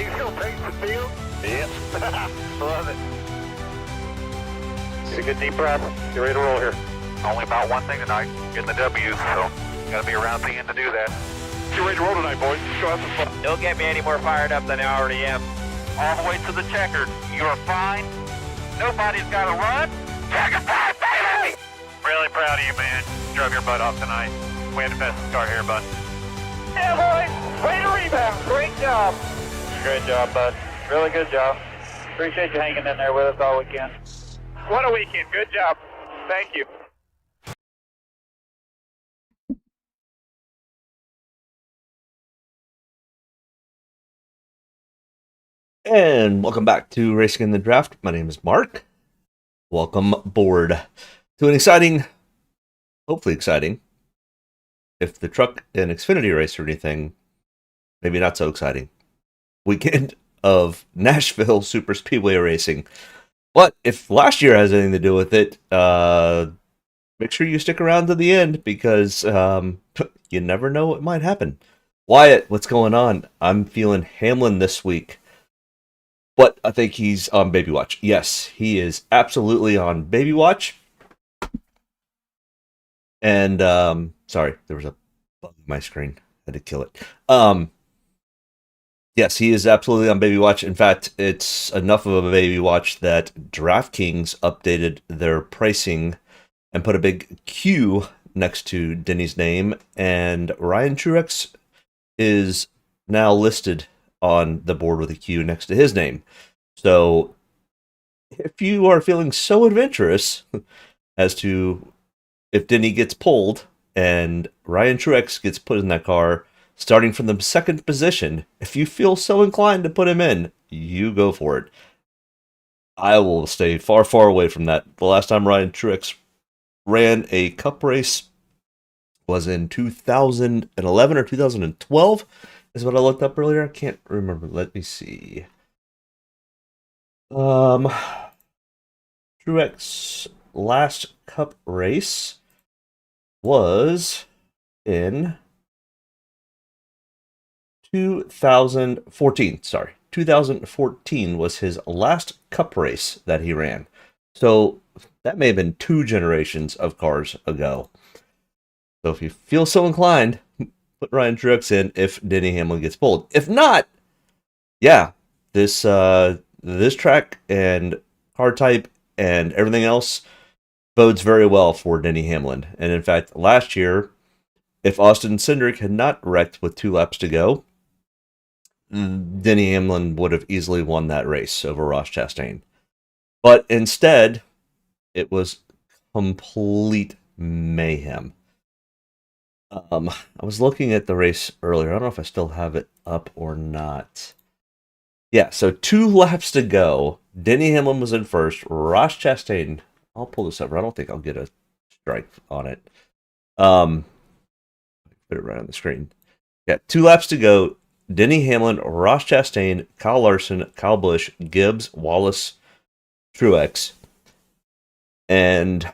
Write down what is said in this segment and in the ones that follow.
He's going to pace the field? Yep. Love it. Get a good deep breath. Get ready to roll here. Only about one thing tonight, getting the W's, so got to be around the end to do that. Get ready to roll tonight, boys. Let's go have some fun. Don't get me any more fired up than I already am. All the way to the checkered. You're fine. Nobody's got to run. Checker time, baby! Really proud of you, man. Drove your butt off tonight. We had the best car here, bud. Yeah, boys. Way to rebound. Great job. Great job, bud. Really good job. Appreciate you hanging in there with us all weekend. What a weekend. Good job. Thank you. And welcome back to Racing in the Draft. My name is Mark. Welcome aboard to an exciting, hopefully exciting, if the truck and Xfinity race or anything, maybe not so exciting, weekend of Nashville Super Speedway racing. But if last year has anything to do with it, make sure you stick around to the end because you never know what might happen. Wyatt, what's going on? I'm feeling Hamlin this week. But I think he's on baby watch. Yes, he is absolutely on baby watch. And, sorry, there was a bug in my screen. I had to kill it. Yes, he is absolutely on baby watch. In fact, it's enough of a baby watch that Draftkings updated their pricing and put a big Q next to Denny's name. And Ryan Truex is now listed on the board with a Q next to his name. So if you are feeling so adventurous as to if Denny gets pulled and Ryan Truex gets put in that car starting from the second position, if you feel so inclined to put him in, you go for it. I will stay far, far away from that. The last time Ryan Truex ran a cup race was in 2011 or 2012. Is what I looked up earlier. I can't remember. Let me see. Truex last cup race was in 2014. Sorry, 2014 was his last cup race that he ran. So that may have been 2 generations of cars ago. So if you feel so inclined, put Ryan Truex in if Denny Hamlin gets pulled. If not, yeah, this track and car type and everything else bodes very well for Denny Hamlin. And in fact, last year, if Austin Cindric had not wrecked with 2 laps to go, Denny Hamlin would have easily won that race over Ross Chastain. But instead, it was complete mayhem. I was looking at the race earlier. I don't know if I still have it up or not. Yeah, so 2 laps to go. Denny Hamlin was in first. Ross Chastain. I'll pull this up. I don't think I'll get a strike on it. Put it right on the screen. Yeah, 2 laps to go. Denny Hamlin, Ross Chastain, Kyle Larson, Kyle Busch, Gibbs, Wallace, Truex. And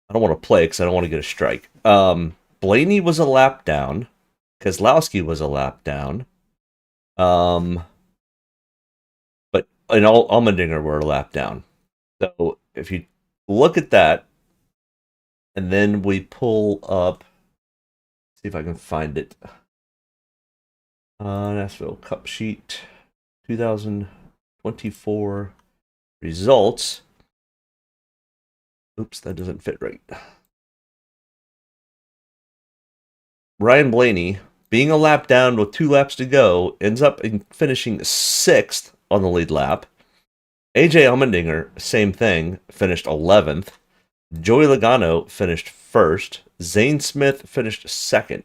I don't want to play because I don't want to get a strike. Blaney was a lap down. Keselowski was a lap down. But Allmendinger were a lap down. So if you look at that, and then we pull up, see if I can find it. Nashville Cup Sheet 2024 results. Oops, that doesn't fit right. Ryan Blaney, being a lap down with 2 laps to go, ends up finishing 6th on the lead lap. AJ Allmendinger, same thing, finished 11th. Joey Logano finished 1st. Zane Smith finished 2nd.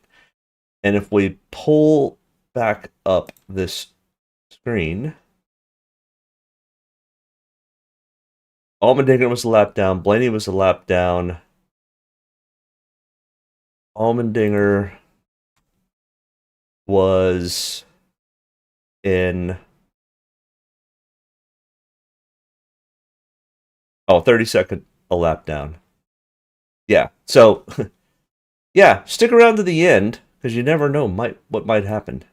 And if we pull back up this screen, Allmendinger was a lap down. Blaney was a lap down. Allmendinger was in 32nd a lap down. Yeah, so yeah, stick around to the end because you never know what might happen.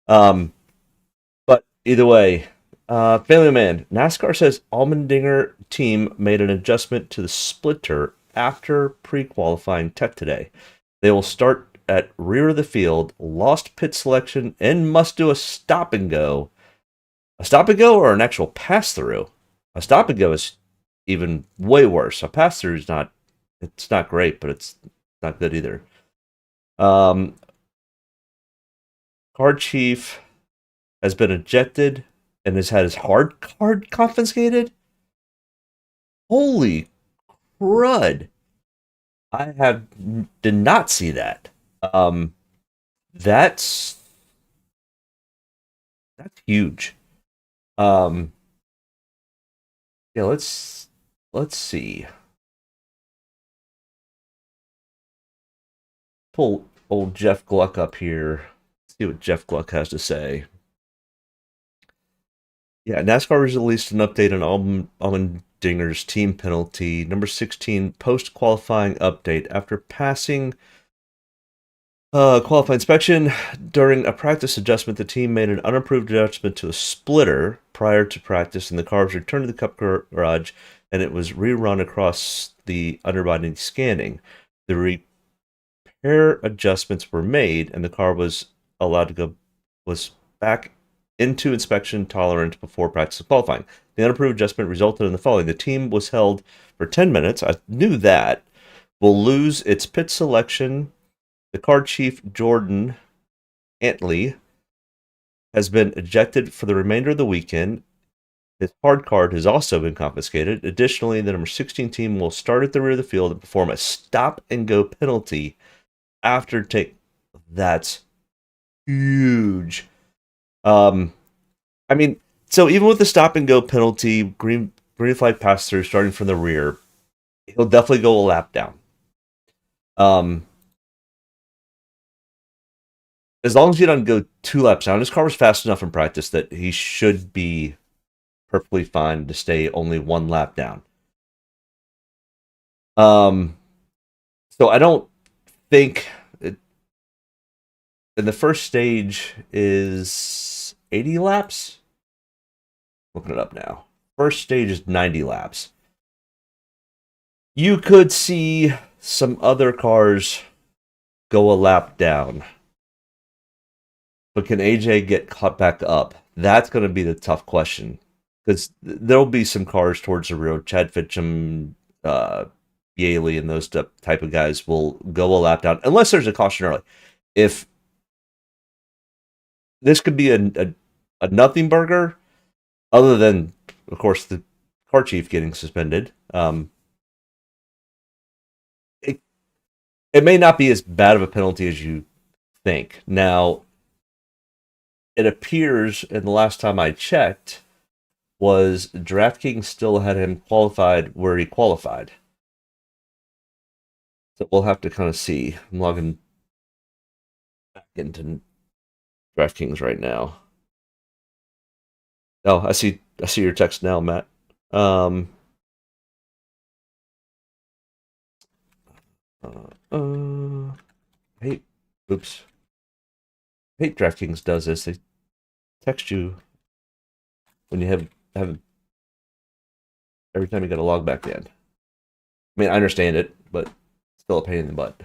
But either way, Family Man, NASCAR says Allmendinger team made an adjustment to the splitter after pre-qualifying tech today. They will start at rear of the field, lost pit selection, and must do a stop and go. A stop and go or an actual pass through? A stop and go is even way worse. A pass through is not. It's not great, but it's not good either. Car chief has been ejected and has had his hard card confiscated. Holy crud! Did not see that. That's huge. Yeah, let's see. Pull old Jeff Gluck up here. See what Jeff Gluck has to say. Yeah, NASCAR released an update on Allmendinger's team penalty, number 16, post-qualifying update. After passing qualifying inspection, during a practice adjustment, the team made an unapproved adjustment to a splitter prior to practice, and the car was returned to the Cup garage, and it was rerun across the underbody scanning. The repair adjustments were made, and the car was was back into inspection tolerant before practice qualifying. The unapproved adjustment resulted in the following. The team was held for 10 minutes. I knew that. Will lose its pit selection. The car chief, Jordan Antley, has been ejected for the remainder of the weekend. His hard card has also been confiscated. Additionally, the number 16 team will start at the rear of the field and perform a stop-and-go penalty after take. That's huge. I mean, so even with the stop and go penalty, green flag pass through starting from the rear, he'll definitely go a lap down. As long as he doesn't go 2 laps down, his car was fast enough in practice that he should be perfectly fine to stay only 1 lap down. So I don't think and the first stage is 80 laps. Looking it up now. First stage is 90 laps. You could see some other cars go a lap down. But can AJ get caught back up? That's going to be the tough question. Because there'll be some cars towards the rear. Chad Fitchum, Yaley, and those type of guys will go a lap down. Unless there's a caution early. If this could be a nothing burger, other than, of course, the car chief getting suspended. It may not be as bad of a penalty as you think. Now, it appears, and the last time I checked, was Draftkings still had him qualified where he qualified. So we'll have to kind of see. I'm logging back into Draftkings right now. Oh, I see your text now, Matt. Hey, oops. I hate Draftkings does this. They text you when you have every time you got to log back in. I mean, I understand it, but still a pain in the butt.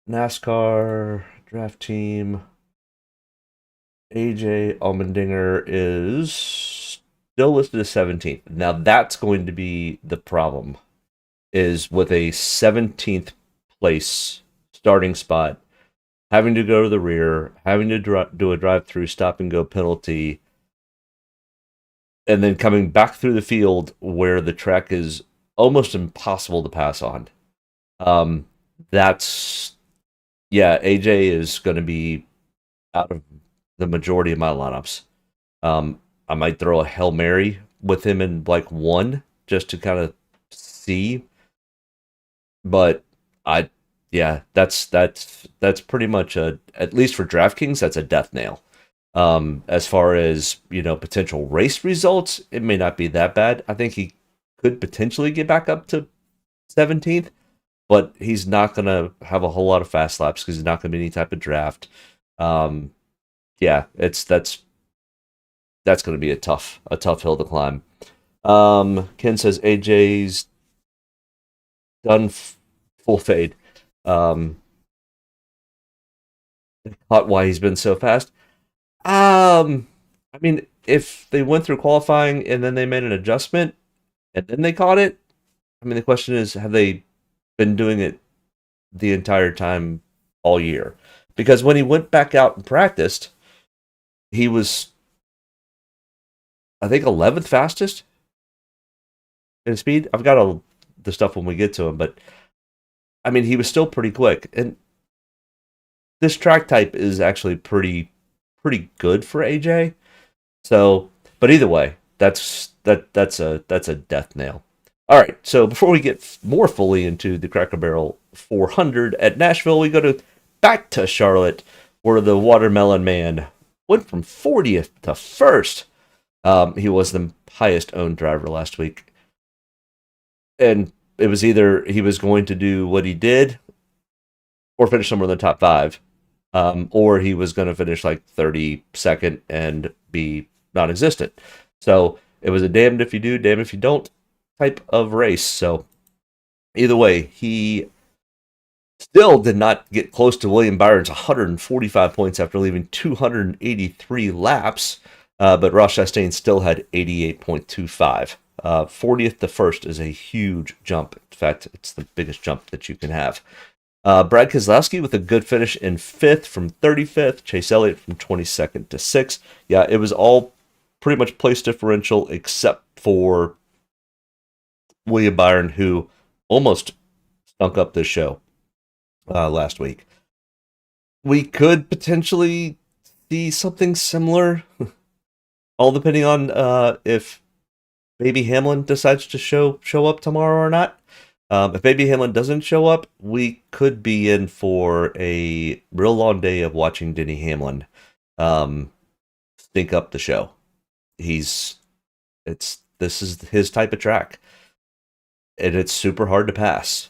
NASCAR draft team. AJ Allmendinger is still listed as 17th. Now that's going to be the problem, is with a 17th place starting spot, having to go to the rear, having to do a drive-through stop-and-go penalty, and then coming back through the field where the track is almost impossible to pass on. AJ is going to be out of the majority of my lineups. I might throw a Hail Mary with him in like 1 just to kind of see. But that's pretty much at least for DraftKings, that's a death nail. As far as, potential race results, it may not be that bad. I think he could potentially get back up to 17th, but he's not going to have a whole lot of fast laps because he's not going to be any type of draft. Yeah, that's going to be a tough hill to climb. Ken says AJ's done full fade. Caught why he's been so fast. I mean, if they went through qualifying and then they made an adjustment and then they caught it, I mean, the question is, have they been doing it the entire time all year? Because when he went back out and practiced, he was, I think, 11th fastest in speed. I've got the stuff when we get to him, but I mean, he was still pretty quick. And this track type is actually pretty good for AJ. So, but either way, that's a death nail. All right, so before we get more fully into the Cracker Barrel 400 at Nashville, we go back to Charlotte, where the Watermelon Man went from 40th to 1st. He was the highest owned driver last week. And it was either he was going to do what he did or finish somewhere in the top 5, or he was going to finish like 32nd and be non-existent. So it was a damned if you do, damned if you don't type of race. So either way, he still did not get close to William Byron's 145 points after leaving 283 laps, but Ross Chastain still had 88.25. 40th to 1st is a huge jump. In fact, it's the biggest jump that you can have. Brad Keselowski with a good finish in 5th from 35th. Chase Elliott from 22nd to 6th. Yeah, it was all pretty much place differential except for William Byron, who almost stunk up this show last week. We could potentially see something similar, all depending on if Baby Hamlin decides to show up tomorrow or not. If Baby Hamlin doesn't show up, we could be in for a real long day of watching Denny Hamlin stink up the show. This is his type of track, and it's super hard to pass.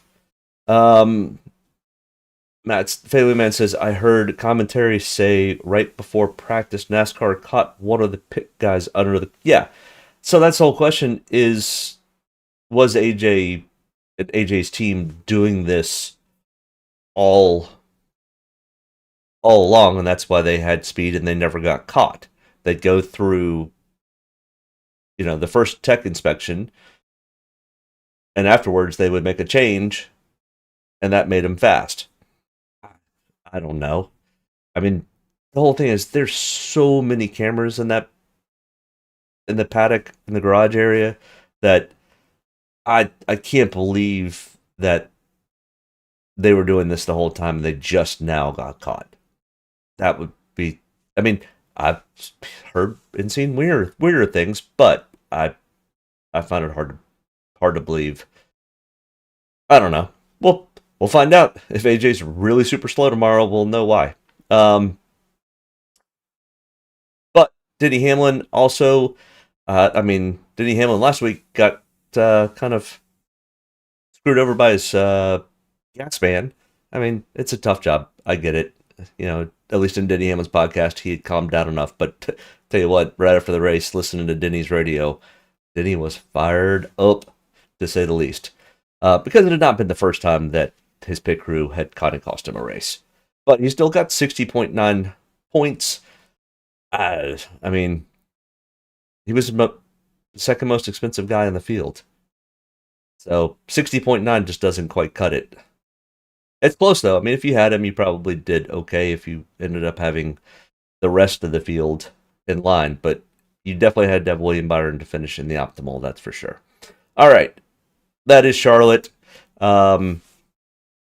Matt Faley Man says, I heard commentary say right before practice NASCAR caught one of the pit guys under the... Yeah, so that's the whole question is, was AJ's team doing this all along, and that's why they had speed and they never got caught. They'd go through, the first tech inspection, and afterwards they would make a change, and that made them fast. I don't know. I mean, the whole thing is there's so many cameras in the paddock, in the garage area, that I can't believe that they were doing this the whole time and they just now got caught. That would be... I mean, I've heard and seen weirder things, but I find it hard to believe. I don't know. We'll find out. If AJ's really super slow tomorrow, we'll know why. But Denny Hamlin also... Denny Hamlin last week got kind of screwed over by his gas man. I mean, it's a tough job. I get it. At least in Denny Hamlin's podcast, he had calmed down enough. But tell you what, right after the race, listening to Denny's radio, Denny was fired up, to say the least. Because it had not been the first time that his pit crew had kind of cost him a race. But he still got 60.9 points. I mean, he was the second most expensive guy in the field. So 60.9 just doesn't quite cut it. It's close, though. I mean, if you had him, you probably did okay if you ended up having the rest of the field in line. But you definitely had to have William Byron to finish in the optimal, that's for sure. All right. That is Charlotte. Kyle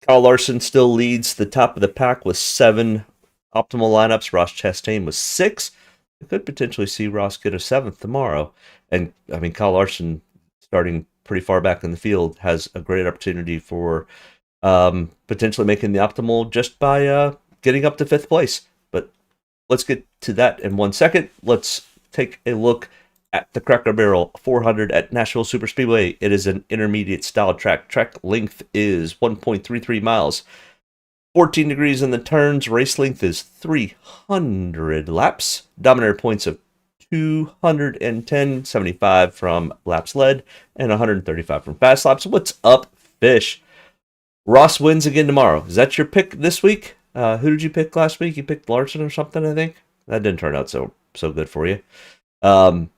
Larson still leads the top of the pack with 7 optimal lineups. Ross Chastain was 6. We could potentially see Ross get a 7th tomorrow. And, I mean, Kyle Larson, starting pretty far back in the field, has a great opportunity for potentially making the optimal just by getting up to 5th place. But let's get to that in 1 second. Let's take a look at the Cracker Barrel 400 at Nashville Superspeedway. It is an intermediate style track. Track length is 1.33 miles. 14 degrees in the turns. Race length is 300 laps. Dominator points of 210, 75 from laps led, and 135 from fast laps. What's up, Fish? Ross wins again tomorrow. Is that your pick this week? Who did you pick last week? You picked Larson or something, I think. That didn't turn out so good for you. So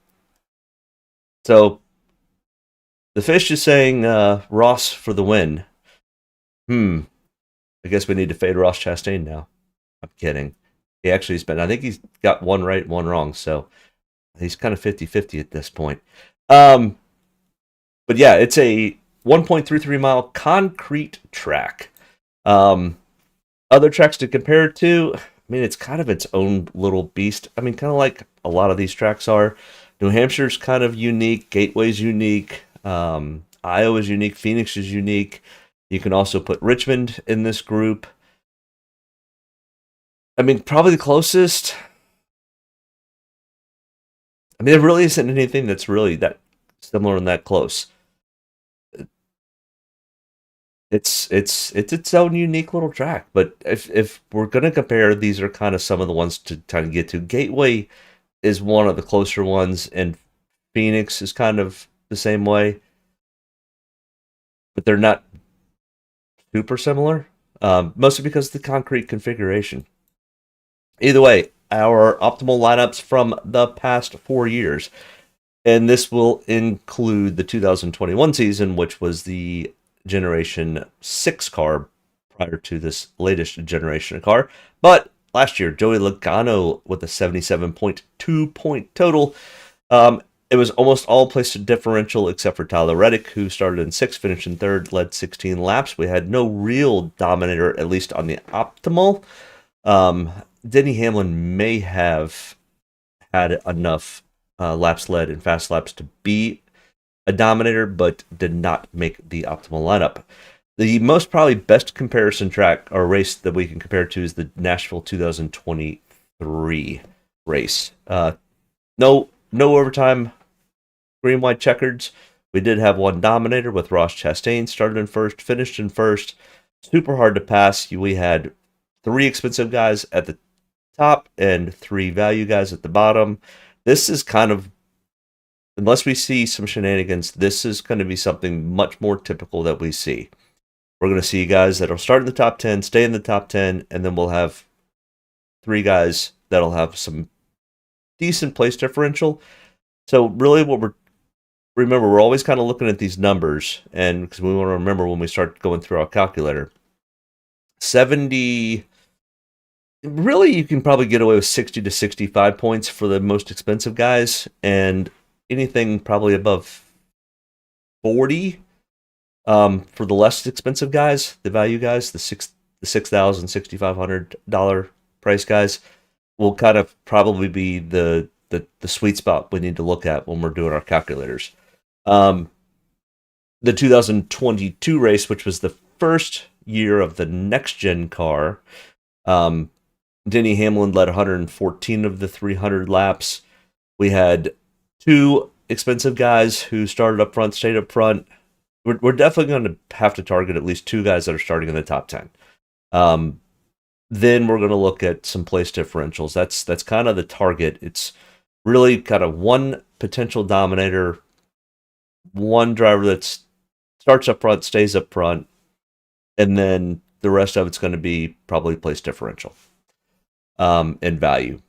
the Fish is saying Ross for the win. I guess we need to fade Ross Chastain now. I'm kidding. He actually has been, I think he's got one right, one wrong, so he's kind of 50-50 at this point. But yeah, it's a 1.33 mile concrete track. Other tracks to compare it to, I mean, it's kind of its own little beast. I mean, kind of like a lot of these tracks are. New Hampshire's kind of unique. Gateway's unique. Iowa's unique. Phoenix is unique. You can also put Richmond in this group. I mean, probably the closest. I mean, there really isn't anything that's really that similar and that close. It's its own unique little track. But if we're gonna compare, these are kind of some of the ones to kind of get to. Gateway is one of the closer ones, and Phoenix is kind of the same way, but they're not super similar, mostly because of the concrete configuration. Either way, our optimal lineups from the past 4 years, and this will include the 2021 season, which was the Generation 6 car prior to this latest generation of car. But last year, Joey Logano with a 77.2 point total. It was almost all place differential except for Tyler Reddick, who started in 6th, finished in 3rd, led 16 laps. We had no real dominator, at least on the optimal. Denny Hamlin may have had enough laps led and fast laps to be a dominator, but did not make the optimal lineup. The most probably best comparison track or race that we can compare to is the Nashville 2023 race. No overtime, green, white, checkers. We did have one dominator with Ross Chastain, started in 1st, finished in 1st. Super hard to pass. We had 3 expensive guys at the top and 3 value guys at the bottom. This is kind of, unless we see some shenanigans, this is going to be something much more typical that we see. We're going to see guys that'll start in the top 10, stay in the top 10, and then we'll have 3 guys that'll have some decent place differential. So really remember, we're always kind of looking at these numbers, and because we want to remember when we start going through our calculator. 70, really you can probably get away with 60 to 65 points for the most expensive guys, and anything probably above 40 for the less expensive guys, the value guys, the $6,000, $6,500 price guys, will kind of probably be the sweet spot we need to look at when we're doing our calculators. The 2022 race, which was the first year of the next-gen car, Denny Hamlin led 114 of the 300 laps. We had 2 expensive guys who started up front, stayed up front. We're definitely going to have to target at least 2 guys that are starting in the top 10. Then we're going to look at some place differentials. That's kind of the target. It's really kind of 1 potential dominator, 1 driver that starts up front, stays up front, and then the rest of it's going to be probably place differential and value.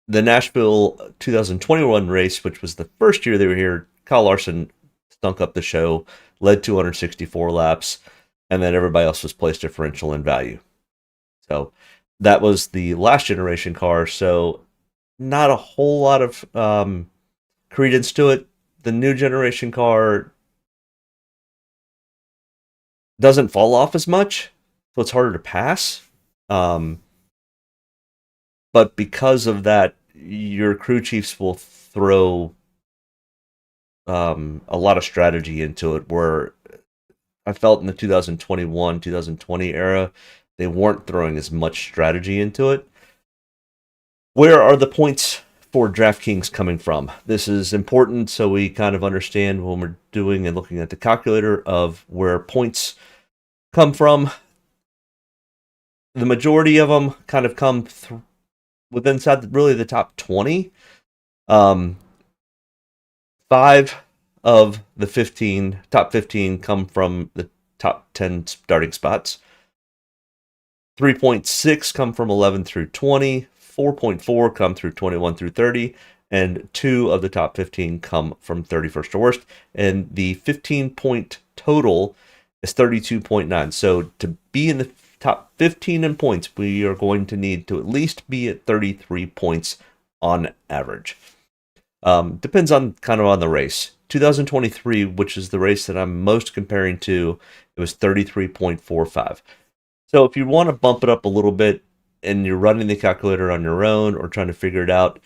The Nashville 2021 race, which was the first year they were here, Kyle Larson stunk up the show, led 264 laps, and then everybody else was place differential and value. So that was the last generation car, so not a whole lot of credence to it. The new generation car doesn't fall off as much, so it's harder to pass. But because of that, your crew chiefs will throw a lot of strategy into it, where I felt in the 2021, 2020 era, they weren't throwing as much strategy into it. Where are the points for Draftkings coming from? This is important so we kind of understand when we're doing and looking at the calculator of where points come from. the majority of them kind of come within really the top 20. 5 of the top 15 come from the top 10 starting spots. 3.6 come from 11 through 20. 4.4 come through 21 through 30. And 2 of the top 15 come from 31st to worst. And the 15-point total is 32.9. So to be in the top 15 in points, we are going to need to at least be at 33 points on average. Depends on the race. 2023, which is the race that I'm most comparing to, it was 33.45. So if you want to bump it up a little bit and you're running the calculator on your own or trying to figure it out,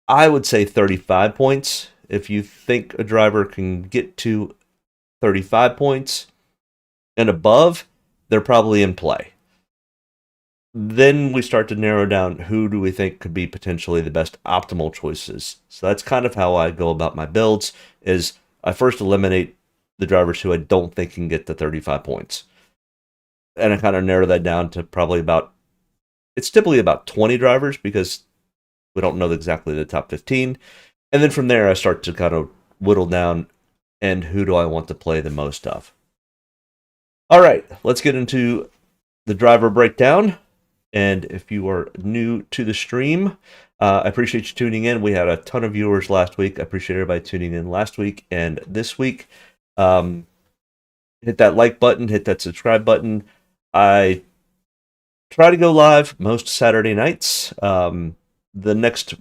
I would say 35 points. If you think a driver can get to 35 points and above, they're probably in play. Then we start to narrow down who do we think could be potentially the best optimal choices. So that's kind of how I go about my builds, is I first eliminate the drivers who I don't think can get to 35 points. And I kind of narrow that down to it's typically about 20 drivers because we don't know exactly the top 15. And then from there, I start to kind of whittle down and who do I want to play the most of. All right, let's get into the driver breakdown. And if you are new to the stream, I appreciate you tuning in. We had a ton of viewers last week. I appreciate everybody tuning in last week and this week. Hit that like button, hit that subscribe button. I try to go live most Saturday nights. The next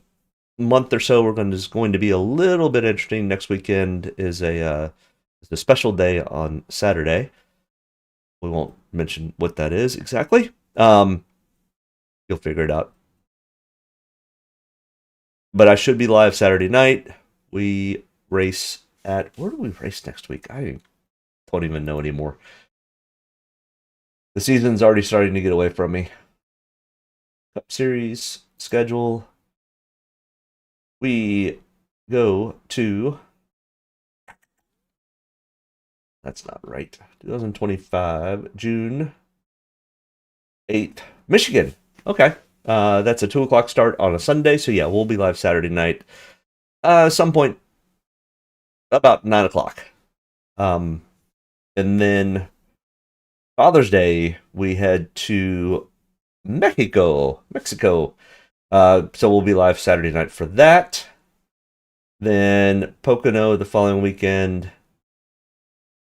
month or so, is going to be a little bit interesting. Next weekend is a special day on Saturday. We won't mention what that is exactly. You'll figure it out. But I should be live Saturday night. We race at... Where do we race next week? I don't even know anymore. The season's already starting to get away from me. Cup Series schedule. We go to... That's not right. 2025, June 8th. Michigan. Okay. That's a 2 o'clock start on a Sunday. So yeah, we'll be live Saturday night. Some point about 9 o'clock. And then Father's Day, we head to Mexico. So we'll be live Saturday night for that. Then Pocono the following weekend.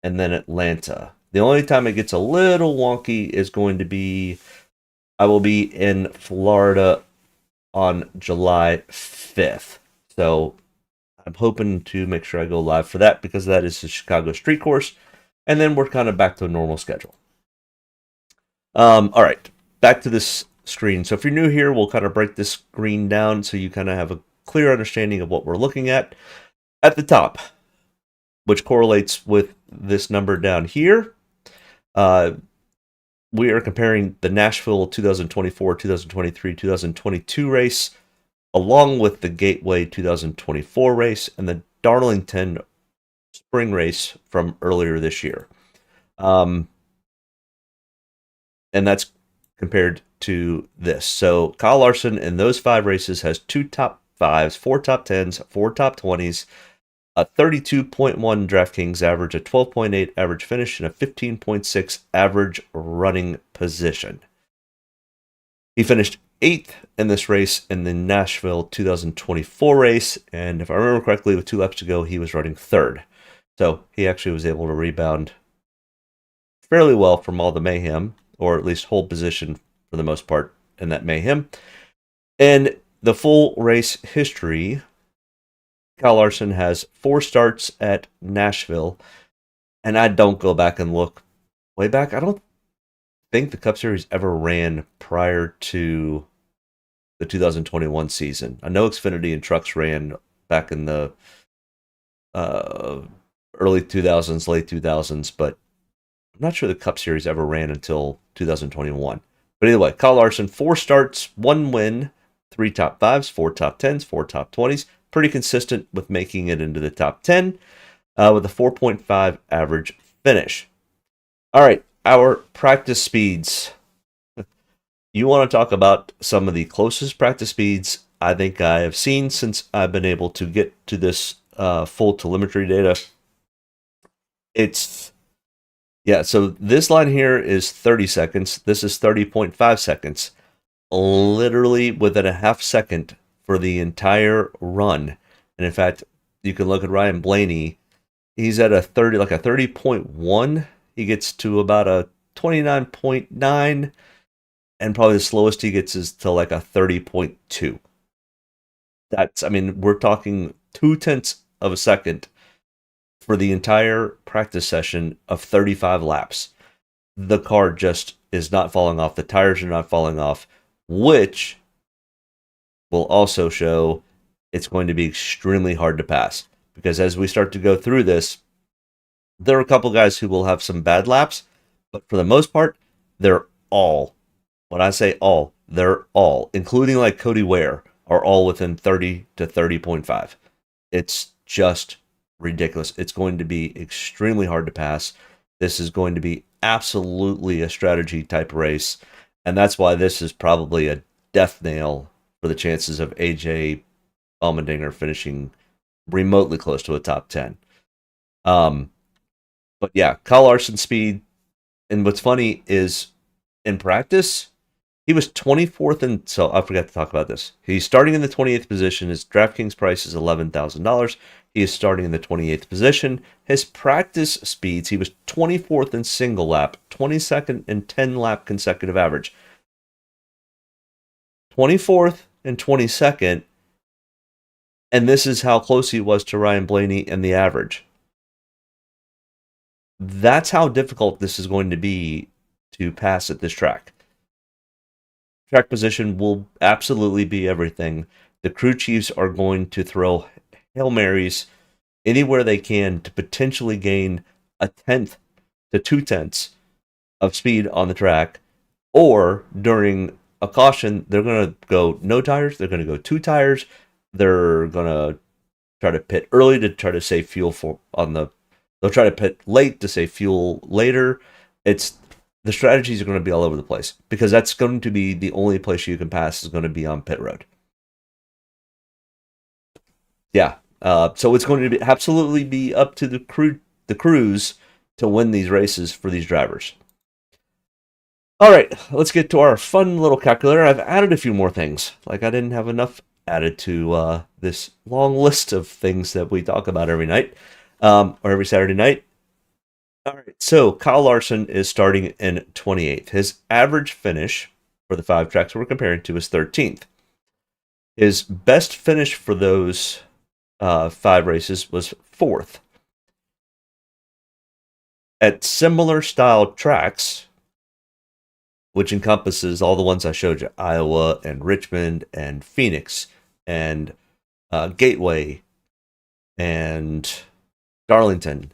And then Atlanta. The only time it gets a little wonky is going to be, I will be in Florida on July 5th. So I'm hoping to make sure I go live for that because that is the Chicago Street Course. And then we're kind of back to a normal schedule. All right, back to this screen. So if you're new here, we'll kind of break this screen down so you kind of have a clear understanding of what we're looking at. At the top, which correlates with this number down here, we are comparing the Nashville 2024, 2023, 2022 race, along with the Gateway 2024 race and the Darlington spring race from earlier this year. And that's compared to this. So Kyle Larson in those 5 races has 2 top 5s, 4 top 10s, 4 top 20s, a 32.1 Draftkings average, a 12.8 average finish, and a 15.6 average running position. He finished 8th in this race in the Nashville 2024 race, and if I remember correctly, with 2 laps to go, he was running 3rd. So he actually was able to rebound fairly well from all the mayhem, or at least hold position for the most part in that mayhem. And the full race history, Kyle Larson has 4 starts at Nashville, and I don't go back and look way back. I don't think the Cup Series ever ran prior to the 2021 season. I know Xfinity and Trucks ran back in the early 2000s, late 2000s, but I'm not sure the Cup Series ever ran until 2021. But either way, Kyle Larson, 4 starts, 1 win, 3 top 5s, 4 top 10s, 4 top 20s. Pretty consistent with making it into the top 10 with a 4.5 average finish. All right, our practice speeds. you want to talk about some of the closest practice speeds I think I have seen since I've been able to get to this full telemetry data. It's, yeah, so this line here is 30 seconds. This is 30.5 seconds. Literally within a half second for the entire run. And in fact, you can look at Ryan Blaney. He's at a 30.1. He gets to about a 29.9. And probably the slowest he gets is to like a 30.2. That's, I mean, we're talking 0.2 of a second for the entire practice session of 35 laps. The car just is not falling off. The tires are not falling off, which will also show it's going to be extremely hard to pass. Because as we start to go through this, there are a couple guys who will have some bad laps, but for the most part, they're all, when I say all, they're all, including like Cody Ware, are all within 30 to 30.5. It's just ridiculous. It's going to be extremely hard to pass. This is going to be absolutely a strategy type race, and that's why this is probably a death nail for the chances of AJ Allmendinger finishing remotely close to a top 10. But yeah, Kyle Larson's speed, and what's funny is in practice, he was 24th, and so I forgot to talk about this. He's starting in the 28th position. His DraftKings price is $11,000. He is starting in the 28th position. His practice speeds, he was 24th in single lap, 22nd in 10 lap consecutive average. 24th and 22nd, and this is how close he was to Ryan Blaney and the average. That's how difficult this is going to be to pass at this track. Track position will absolutely be everything. The crew chiefs are going to throw Hail Marys anywhere they can to potentially gain a 1/10 to 2/10 of speed on the track. Or during a caution, they're going to go no tires. They're going to go 2 tires. They're going to try to pit early to try to save fuel they'll try to pit late to save fuel later. The strategies are going to be all over the place because that's going to be the only place you can pass is going to be on pit road. Yeah, so it's going to be absolutely be up to the crews to win these races for these drivers. All right, let's get to our fun little calculator. I've added a few more things. Like I didn't have enough added to this long list of things that we talk about every night or every Saturday night. All right, so Kyle Larson is starting in 28th. His average finish for the 5 tracks we're comparing to is 13th. His best finish for those 5 races was 4th. At similar style tracks, which encompasses all the ones I showed you, Iowa and Richmond and Phoenix and Gateway and Darlington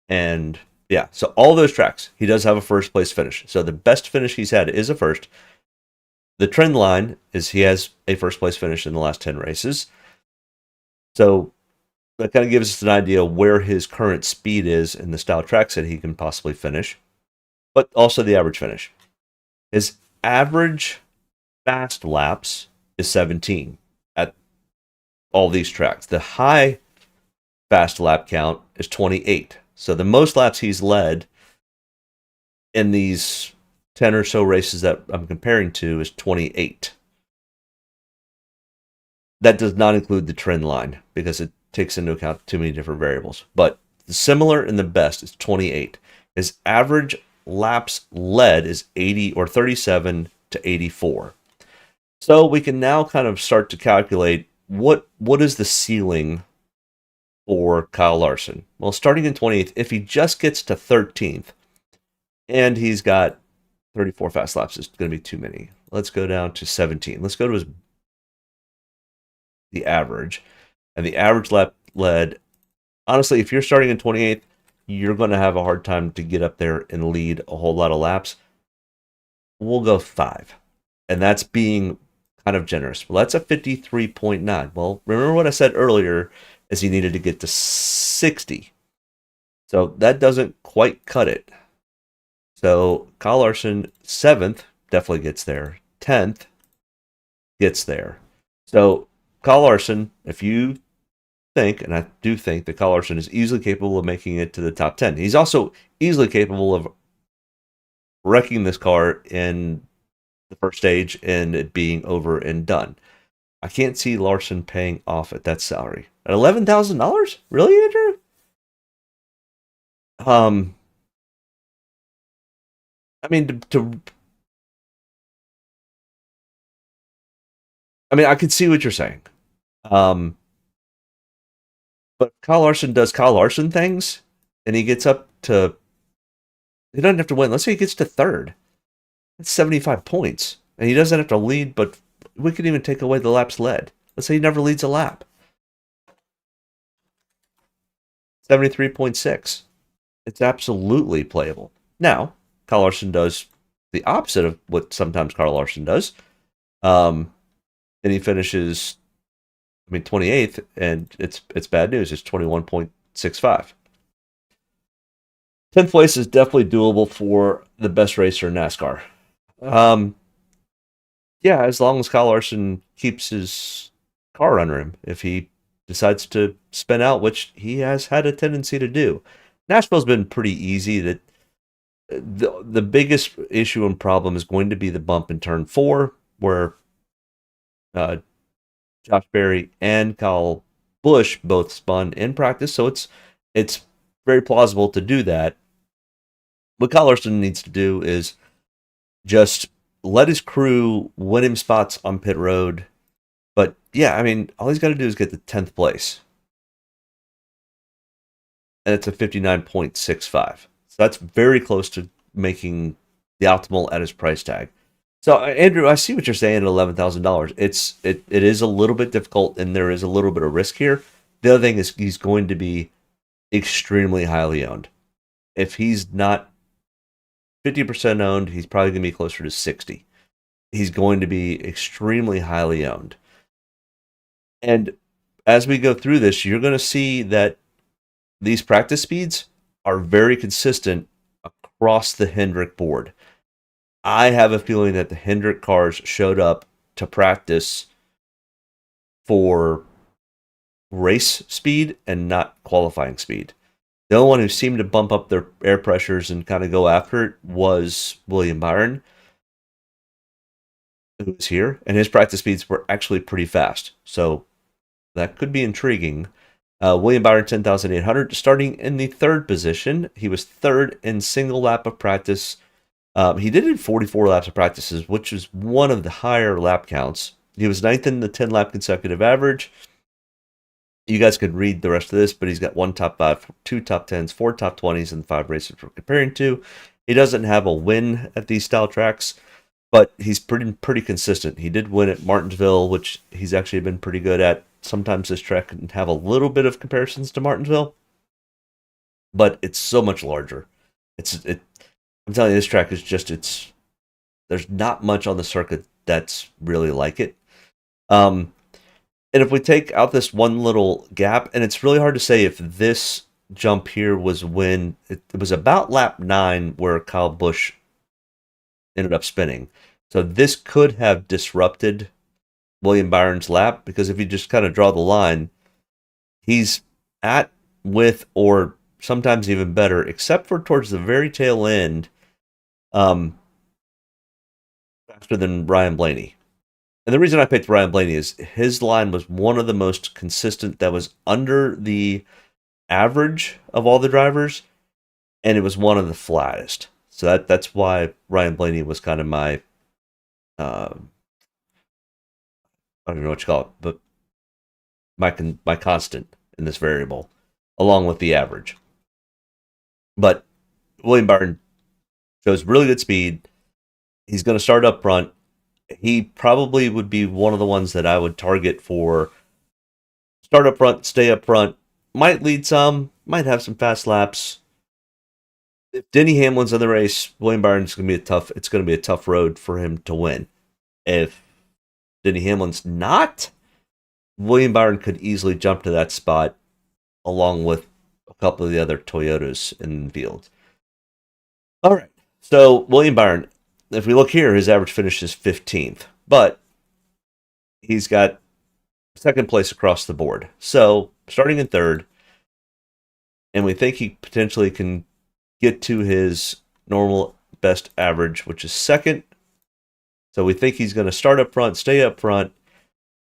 and yeah, so all those tracks, he does have a first place finish. So the best finish he's had is a first. The trend line is he has a first place finish in the last 10 races. So that kind of gives us an idea where his current speed is in the style tracks that he can possibly finish, but also the average finish. His average fast laps is 17 at all these tracks. The high fast lap count is 28. So the most laps he's led in these 10 or so races that I'm comparing to is 28. That does not include the trend line because it takes into account too many different variables. But similar in the best is 28. His average laps led is 80 or 37 to 84. So we can now kind of start to calculate what is the ceiling for Kyle Larson. Well, starting in 28th, if he just gets to 13th and he's got 34 fast laps, it's going to be too many. Let's go down to 17. Let's go to the average. And the average lap led, honestly, if you're starting in 28th, you're going to have a hard time to get up there and lead a whole lot of laps. We'll go 5. And that's being kind of generous. Well, that's a 53.9. Well, remember what I said earlier is he needed to get to 60. So that doesn't quite cut it. So Kyle Larson, 7th, definitely gets there. 10th gets there. So Kyle Larson, if you think, and I do think that Kyle Larson is easily capable of making it to the top 10. He's also easily capable of wrecking this car in the first stage and it being over and done. I can't see Larson paying off at that salary. At $11,000? Really, Andrew? I mean, I can see what you're saying. But Kyle Larson does Kyle Larson things, and he gets up to... He doesn't have to win. Let's say he gets to third. That's 75 points. And he doesn't have to lead, but we could even take away the laps led. Let's say he never leads a lap. 73.6. It's absolutely playable. Now, Kyle Larson does the opposite of what sometimes Kyle Larson does. And he finishes, 28th, and it's bad news. It's 21.65. 10th place is definitely doable for the best racer in NASCAR. Yeah, as long as Kyle Larson keeps his car under him. If he decides to spin out, which he has had a tendency to do. Nashville's been pretty easy. That the biggest issue and problem is going to be the bump in turn 4, where Josh Berry and Kyle Busch both spun in practice, so it's very plausible to do that. What Kyle Larson needs to do is just let his crew win him spots on pit road. But yeah, all he's got to do is get the 10th place. And it's a 59.65. So that's very close to making the optimal at his price tag. So Andrew, I see what you're saying at $11,000. It is a little bit difficult, and there is a little bit of risk here. The other thing is he's going to be extremely highly owned. If he's not 50% owned, he's probably going to be closer to 60. He's going to be extremely highly owned. And as we go through this, you're going to see that these practice speeds are very consistent across the Hendrick board. I have a feeling that the Hendrick cars showed up to practice for race speed and not qualifying speed. The only one who seemed to bump up their air pressures and kind of go after it was William Byron, who was here, and his practice speeds were actually pretty fast. So that could be intriguing. William Byron, 10,800, starting in the third position. He was third in single lap of practice. He did it in 44 laps of practices, which is one of the higher lap counts. He was ninth in the 10-lap consecutive average. You guys could read the rest of this, but he's got 1 top 5, 2 top 10s, 4 top 20s, and 5 races we're comparing to. He doesn't have a win at these style tracks, but he's pretty consistent. He did win at Martinsville, which he's actually been pretty good at. Sometimes this track can have a little bit of comparisons to Martinsville, but it's so much larger. I'm telling you, this track is just, there's not much on the circuit that's really like it. And if we take out this one little gap, and it's really hard to say if this jump here was when, it was about lap 9 where Kyle Busch ended up spinning. So this could have disrupted William Byron's lap, because if you just kind of draw the line, he's at, with, or sometimes even better, except for towards the very tail end, faster than Ryan Blaney. And the reason I picked Ryan Blaney is his line was one of the most consistent, that was under the average of all the drivers, and it was one of the flattest. So that's why Ryan Blaney was kind of my, I don't know what you call it, but my constant in this variable, along with the average. But William Byron shows really good speed. He's going to start up front. He probably would be one of the ones that I would target for start up front, stay up front, might lead some, might have some fast laps. If Denny Hamlin's in the race, William Byron's going to be a tough road for him to win. If Denny Hamlin's not, William Byron could easily jump to that spot along with a couple of the other Toyotas in the field. All right. So William Byron, if we look here, his average finish is 15th, but he's got second place across the board. So starting in third, and we think he potentially can get to his normal best average, which is second. So we think he's going to start up front, stay up front.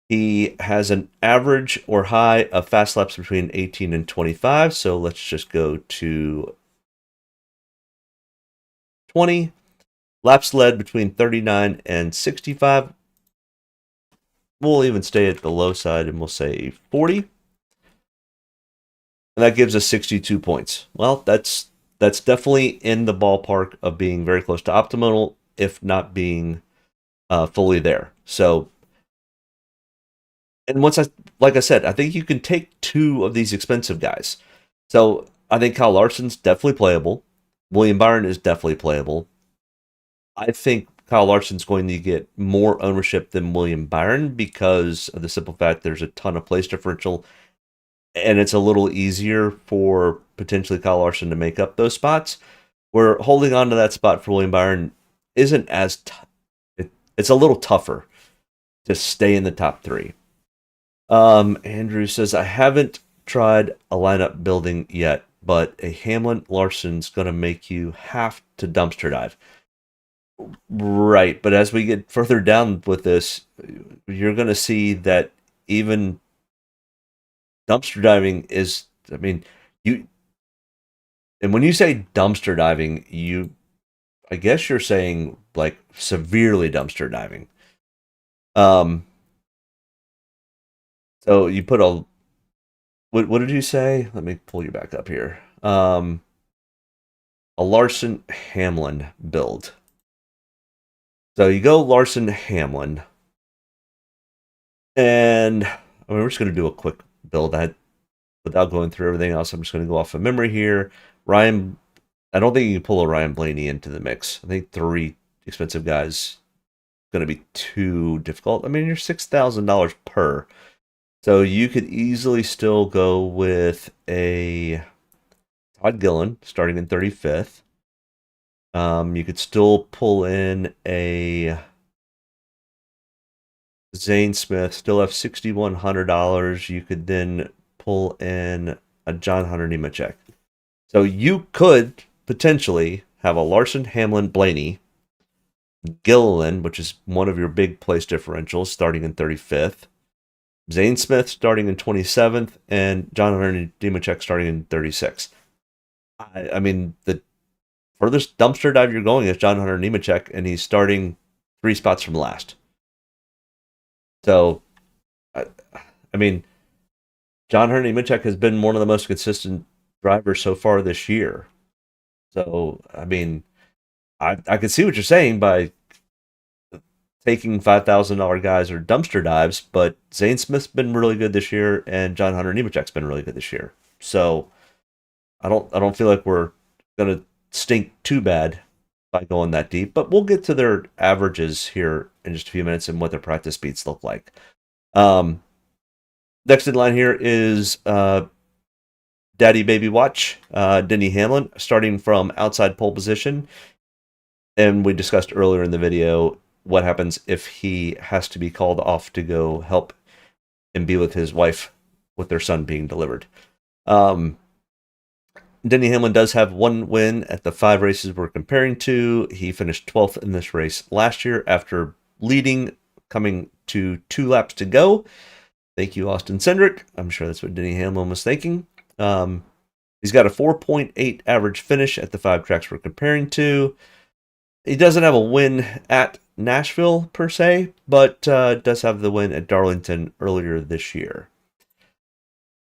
He has an average or high of fast laps between 18 and 25. So let's just go to 20. Laps led between 39 and 65. We'll even stay at the low side and we'll say 40. And that gives us 62 points. Well, that's definitely in the ballpark of being very close to optimal, if not being fully there. So, and like I said, I think you can take two of these expensive guys. So I think Kyle Larson's definitely playable. William Byron is definitely playable. I think Kyle Larson's going to get more ownership than William Byron because of the simple fact there's a ton of place differential, and it's a little easier for potentially Kyle Larson to make up those spots. Where holding on to that spot for William Byron isn't as it's a little tougher to stay in the top three. Andrew says, I haven't tried a lineup building yet, but a Hamlin Larson's going to make you have to dumpster dive. Right, but as we get further down with this, you're going to see that even dumpster diving is, I mean, and when you say dumpster diving, I guess you're saying like severely dumpster diving. So you put what did you say? Let me pull you back up here. A Larson Hamlin build. So you go Larson Hamlin, and I mean, we're just going to do a quick build without going through everything else. I'm just going to go off of memory here. Ryan, I don't think you can pull a Ryan Blaney into the mix. I think 3 expensive guys is going to be too difficult. I mean, you're $6,000 per, so you could easily still go with a Todd Gillen starting in 35th. You could still pull in a Zane Smith, still have $6,100. You could then pull in a John Hunter Nemechek. So you could potentially have a Larson, Hamlin, Blaney, Gilliland, which is one of your big place differentials, starting in 35th. Zane Smith starting in 27th, and John Hunter Nemechek starting in 36th. I mean, the furthest dumpster dive you're going is John Hunter Nemechek, and he's starting 3 spots from last. So, I mean, John Hunter Nemechek has been one of the most consistent drivers so far this year. So, I mean, I can see what you're saying by taking $5,000 guys or dumpster dives, but Zane Smith's been really good this year, and John Hunter Nemechek's been really good this year. So, I don't feel like we're gonna stink too bad by going that deep, but we'll get to their averages here in just a few minutes and what their practice speeds look like. Next in line here is Daddy Baby Watch, Denny Hamlin, starting from outside pole position. And we discussed earlier in the video what happens if he has to be called off to go help and be with his wife with their son being delivered. Denny Hamlin does have 1 win at the 5 races we're comparing to. He finished 12th in this race last year after leading, coming to 2 laps to go. Thank you, Austin Cindric. I'm sure that's what Denny Hamlin was thinking. He's got a 4.8 average finish at the 5 tracks we're comparing to. He doesn't have a win at Nashville, per se, but does have the win at Darlington earlier this year.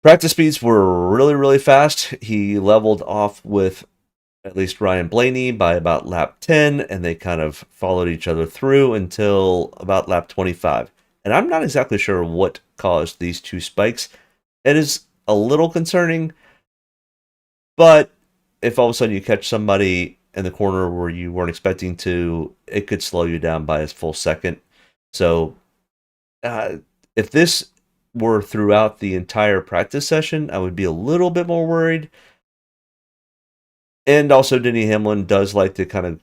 Practice speeds were really, really fast. He leveled off with at least Ryan Blaney by about lap 10, and they kind of followed each other through until about lap 25. And I'm not exactly sure what caused these 2 spikes. It is a little concerning, but if all of a sudden you catch somebody in the corner where you weren't expecting to, it could slow you down by a full second. So if this were throughout the entire practice session, I would be a little bit more worried. And also, Denny Hamlin does like to kind of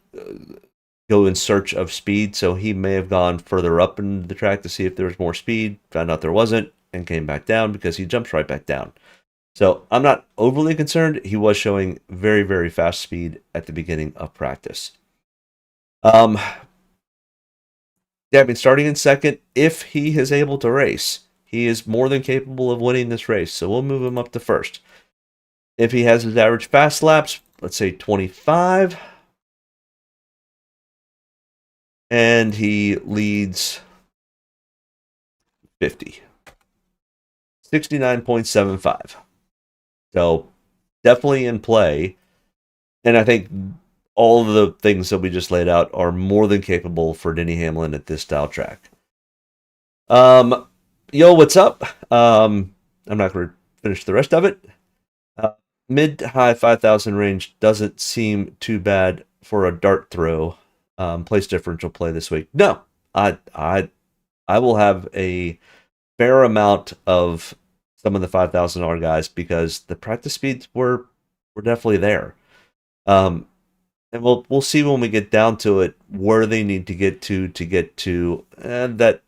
go in search of speed. So he may have gone further up in the track to see if there was more speed, found out there wasn't, and came back down because he jumps right back down. So I'm not overly concerned. He was showing very, very fast speed at the beginning of practice. Yeah, I mean, starting in second, if he is able to race, he is more than capable of winning this race. So we'll move him up to first. If he has his average fast laps, let's say 25, and he leads 50, 69.75. So definitely in play. And I think all of the things that we just laid out are more than capable for Denny Hamlin at this style track. Yo, what's up? I'm not going to finish the rest of it. Mid to high 5,000 range doesn't seem too bad for a dart throw. Place differential play this week. No, I will have a fair amount of some of the $5,000 guys because the practice speeds were definitely there. And we'll see when we get down to it where they need to get to that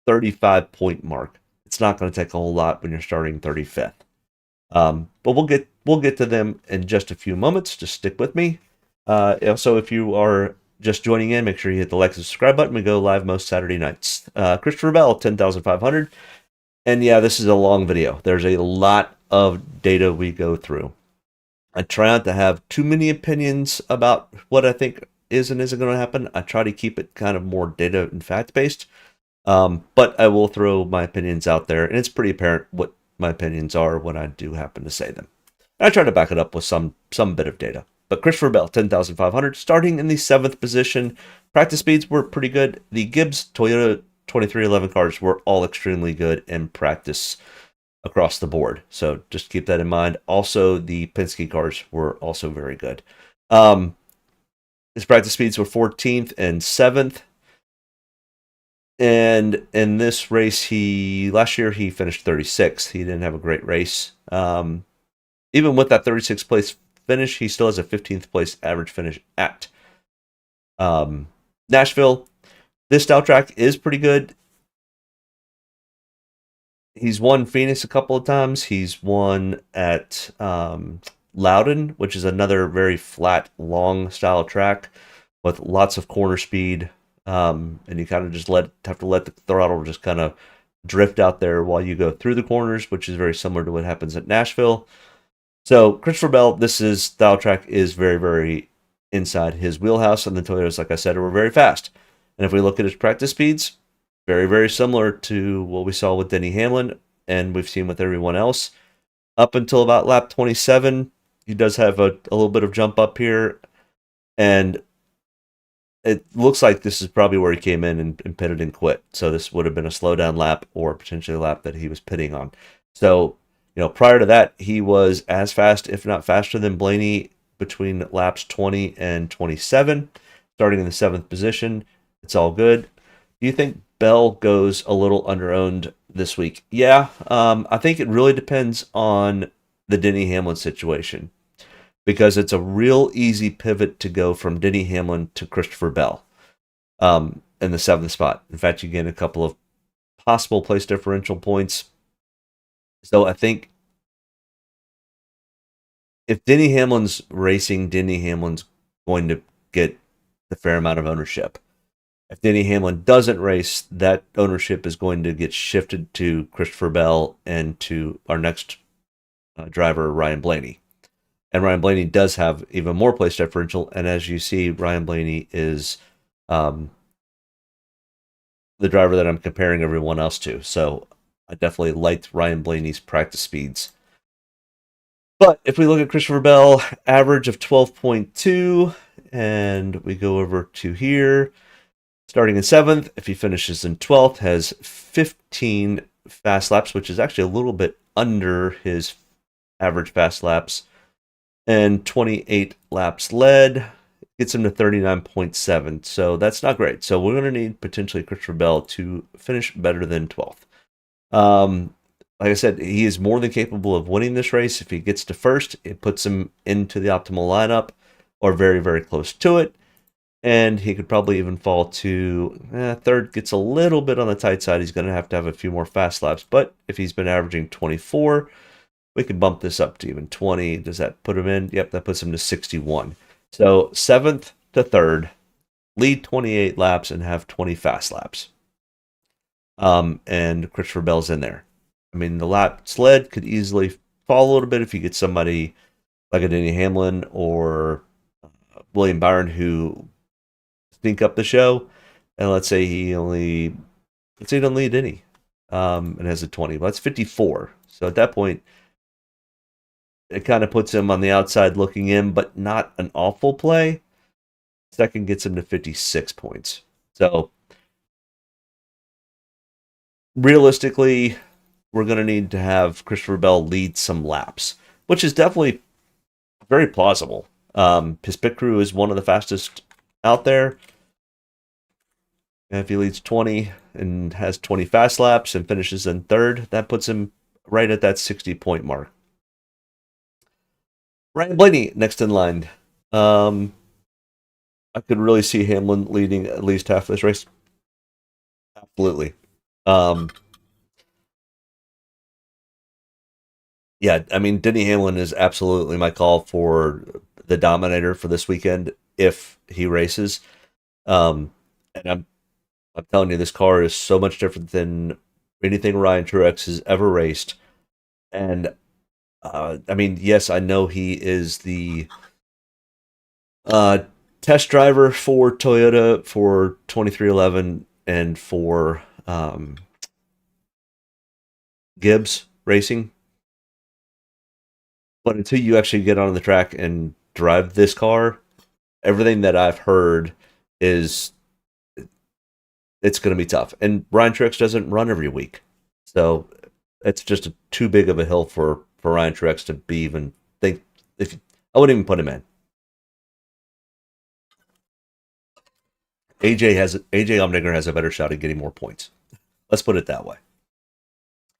35-point mark. It's not going to take a whole lot when you're starting 35th. But we'll get to them in just a few moments. Just stick with me. Also, if you are just joining in, make sure you hit the like and subscribe button. We go live most Saturday nights. Christopher Bell, 10,500. And yeah, this is a long video. There's a lot of data we go through. I try not to have too many opinions about what I think is and isn't going to happen. I try to keep it kind of more data and fact-based. But I will throw my opinions out there, and it's pretty apparent what my opinions are when I do happen to say them. And I try to back it up with some bit of data. But Christopher Bell, 10,500, starting in the 7th position. Practice speeds were pretty good. The Gibbs Toyota 2311 cars were all extremely good in practice across the board. So just keep that in mind. Also, the Penske cars were also very good. His practice speeds were 14th and 7th. And in this race, last year he finished 36th. He didn't have a great race. Even with that 36th place finish, he still has a 15th place average finish at Nashville. This style track is pretty good. He's won Phoenix a couple of times. He's won at Loudon, which is another very flat, long style track with lots of corner speed. And you kind of just have to let the throttle just kind of drift out there while you go through the corners, which is very similar to what happens at Nashville. So Christopher Bell, this style track is very, very inside his wheelhouse, and the Toyotas, like I said, were very fast. And if we look at his practice speeds, very, very similar to what we saw with Denny Hamlin, and we've seen with everyone else. Up until about lap 27, he does have a little bit of jump up here, and it looks like this is probably where he came in and pitted and quit. So this would have been a slowdown lap or potentially a lap that he was pitting on. So, prior to that, he was as fast, if not faster than Blaney between laps 20 and 27, starting in the 7th position. It's all good. Do you think Bell goes a little under-owned this week? Yeah, I think it really depends on the Denny Hamlin situation, because it's a real easy pivot to go from Denny Hamlin to Christopher Bell in the 7th spot. In fact, you gain a couple of possible place differential points. So I think if Denny Hamlin's racing, Denny Hamlin's going to get a fair amount of ownership. If Denny Hamlin doesn't race, that ownership is going to get shifted to Christopher Bell and to our next driver, Ryan Blaney. And Ryan Blaney does have even more place differential. And as you see, Ryan Blaney is the driver that I'm comparing everyone else to. So I definitely liked Ryan Blaney's practice speeds. But if we look at Christopher Bell, average of 12.2, and we go over to here, starting in 7th, if he finishes in 12th, has 15 fast laps, which is actually a little bit under his average fast laps, and 28 laps led, gets him to 39.7. So that's not great. So we're going to need potentially Christopher Bell to finish better than 12th. Like I said, he is more than capable of winning this race. If he gets to first, it puts him into the optimal lineup or very, very close to it. And he could probably even fall to third. Gets a little bit on the tight side. He's going to have a few more fast laps. But if he's been averaging 24, we can bump this up to even 20. Does that put him in? Yep, that puts him to 61. So 7th to 3rd, lead 28 laps and have 20 fast laps. And Christopher Bell's in there. I mean, the lap sled could easily fall a little bit if you get somebody like a Denny Hamlin or William Byron who sneak up the show, and let's say he don't lead any, and has a 20. Well, that's 54. So at that point, it kind of puts him on the outside looking in, but not an awful play. Second gets him to 56 points. So realistically, we're going to need to have Christopher Bell lead some laps, which is definitely very plausible. His pit crew is one of the fastest out there. And if he leads 20 and has 20 fast laps and finishes in 3rd, that puts him right at that 60-point mark. Ryan Blaney next in line. I could really see Hamlin leading at least half this race. Absolutely. Yeah, I mean, Denny Hamlin is absolutely my call for the dominator for this weekend if he races. And I'm telling you, this car is so much different than anything Ryan Truex has ever raced. And I mean, yes, I know he is the test driver for Toyota for 2311 and for Gibbs Racing. But until you actually get on the track and drive this car, everything that I've heard is it's going to be tough. And Ryan Truex doesn't run every week. So it's just too big of a hill for Ryan Truex to be even think. I wouldn't even put him in. AJ Allmendinger has a better shot at getting more points. Let's put it that way.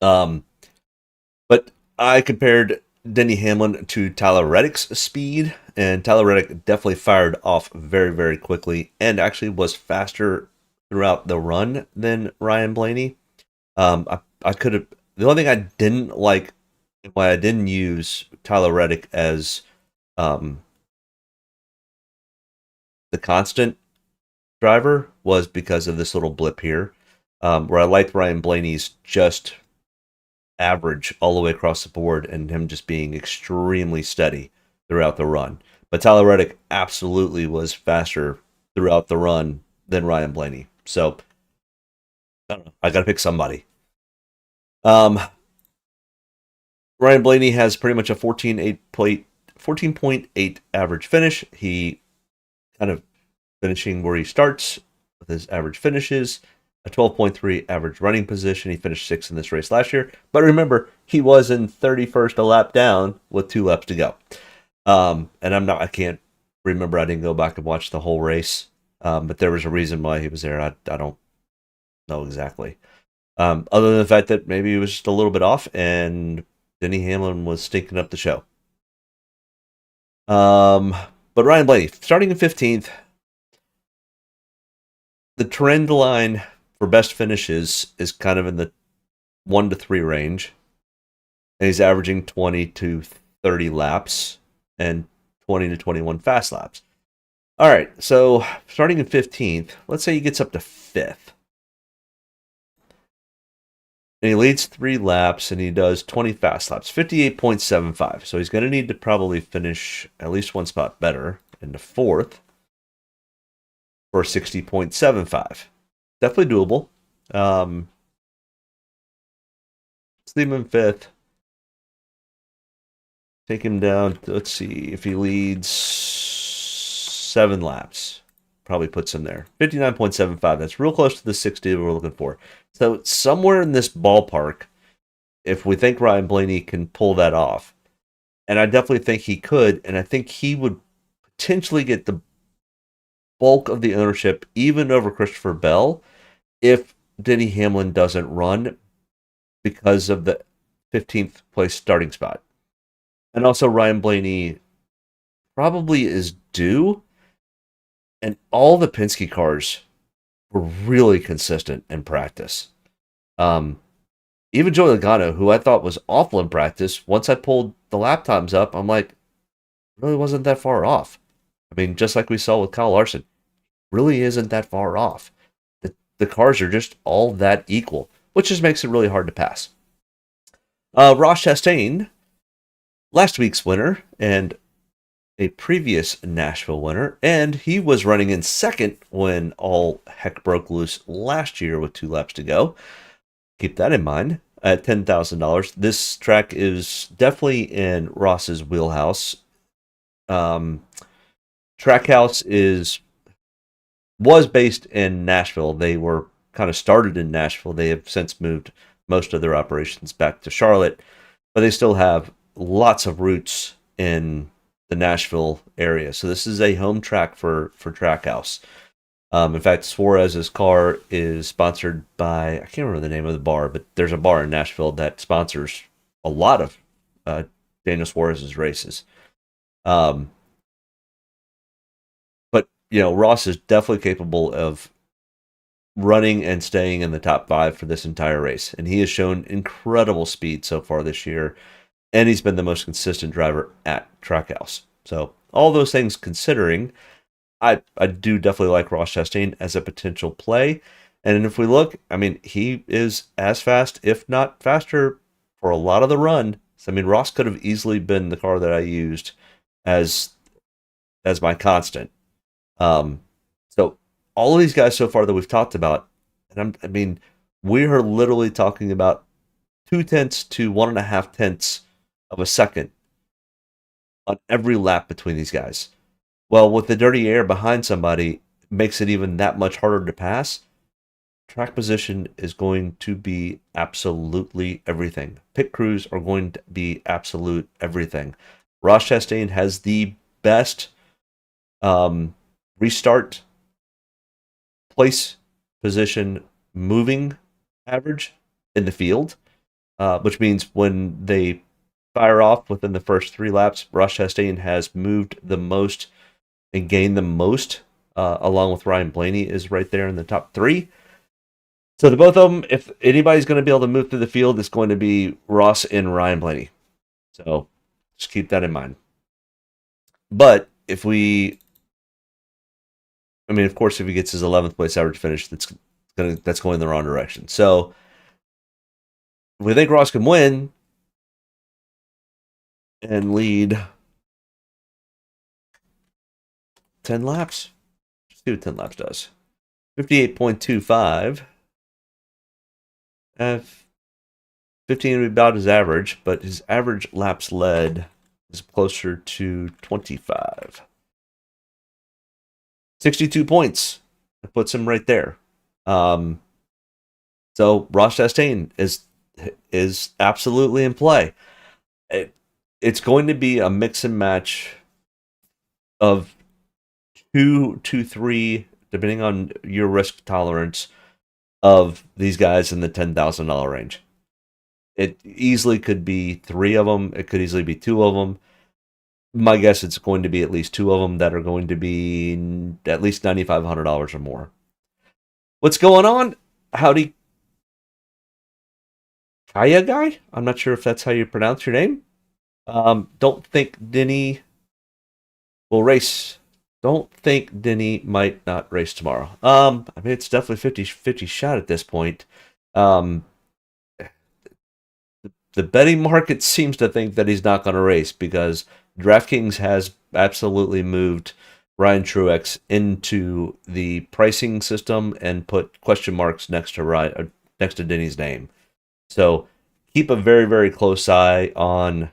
But I compared Denny Hamlin to Tyler Reddick's speed, and Tyler Reddick definitely fired off very, very quickly and actually was faster throughout the run than Ryan Blaney. I could have. The only thing I didn't like, why I didn't use Tyler Reddick as the constant driver, was because of this little blip here, where I liked Ryan Blaney's just average all the way across the board and him just being extremely steady throughout the run. But Tyler Reddick absolutely was faster throughout the run than Ryan Blaney. So I don't know. I got to pick somebody. Ryan Blaney has pretty much a 14.8 average finish. He kind of finishing where he starts with his average finishes. A 12.3 average running position. He finished 6th in this race last year. But remember, he was in 31st a lap down with 2 laps to go. And I can't remember. I didn't go back and watch the whole race. But there was a reason why he was there. I don't know exactly. Other than the fact that maybe he was just a little bit off and Denny Hamlin was stinking up the show. But Ryan Blaney, starting in 15th, the trend line for best finishes is kind of in the 1 to 3 range. And he's averaging 20 to 30 laps and 20 to 21 fast laps. All right, so starting in 15th, let's say he gets up to 5th. And he leads 3 laps and he does 20 fast laps, 58.75. So he's going to need to probably finish at least 1 spot better in the 4th for 60.75. Definitely doable. Let's leave him in 5th. Take him down. Let's see if he leads 7 laps. Probably puts him there. 59.75. That's real close to the 60 we're looking for. So somewhere in this ballpark, if we think Ryan Blaney can pull that off, and I definitely think he could, and I think he would potentially get the bulk of the ownership even over Christopher Bell if Denny Hamlin doesn't run because of the 15th place starting spot. And also Ryan Blaney probably is due And all the Penske cars were really consistent in practice. Even Joey Logano, who I thought was awful in practice, once I pulled the lap times up, I'm like, really wasn't that far off. I mean, just like we saw with Kyle Larson, really isn't that far off. The cars are just all that equal, which just makes it really hard to pass. Ross Chastain, last week's winner and a previous Nashville winner, and he was running in second when all heck broke loose last year with 2 laps to go. Keep that in mind. At $10,000, this track is definitely in Ross's wheelhouse. Trackhouse was based in Nashville. They were kind of started in Nashville. They have since moved most of their operations back to Charlotte, but they still have lots of roots in the Nashville area. So this is a home track for Trackhouse. In fact, Suarez's car is sponsored by, I can't remember the name of the bar, but there's a bar in Nashville that sponsors a lot of Daniel Suarez's races. But, Ross is definitely capable of running and staying in the top 5 for this entire race. And he has shown incredible speed so far this year. And he's been the most consistent driver at Trackhouse. So all those things considering, I do definitely like Ross Chastain as a potential play. And if we look, I mean, he is as fast, if not faster, for a lot of the run. So, I mean, Ross could have easily been the car that I used as my constant. So all of these guys so far that we've talked about, and we are literally talking about 0.2 to 1.5 of a second on every lap between these guys. Well, with the dirty air behind somebody, makes it even that much harder to pass. Track position is going to be absolutely everything. Pit crews are going to be absolute everything. Ross Chastain has the best restart place position moving average in the field, which means when they fire off within the first 3 laps, Ross Chastain has moved the most and gained the most, along with Ryan Blaney is right there in the top 3. So the both of them, if anybody's going to be able to move through the field, it's going to be Ross and Ryan Blaney. So just keep that in mind. But of course, if he gets his 11th place average finish, that's going in the wrong direction. So we think Ross can win and lead 10 laps. Let's see what 10 laps does. 58.25. 15 would be about his average, but his average laps led is closer to 25. 62 points. That puts him right there. So Ross Chastain is absolutely in play. It's going to be a mix and match of 2 to 3, depending on your risk tolerance, of these guys in the $10,000 range. It easily could be 3 of them. It could easily be 2 of them. My guess it's going to be at least 2 of them that are going to be at least $9,500 or more. What's going on? Howdy. Kaya guy? I'm not sure if that's how you pronounce your name. Don't think Denny will race. Don't think Denny might not race tomorrow. It's definitely 50-50 shot at this point. The betting market seems to think that he's not going to race because Draftkings has absolutely moved Ryan Truex into the pricing system and put question marks next to Denny's name. So keep a very, very close eye on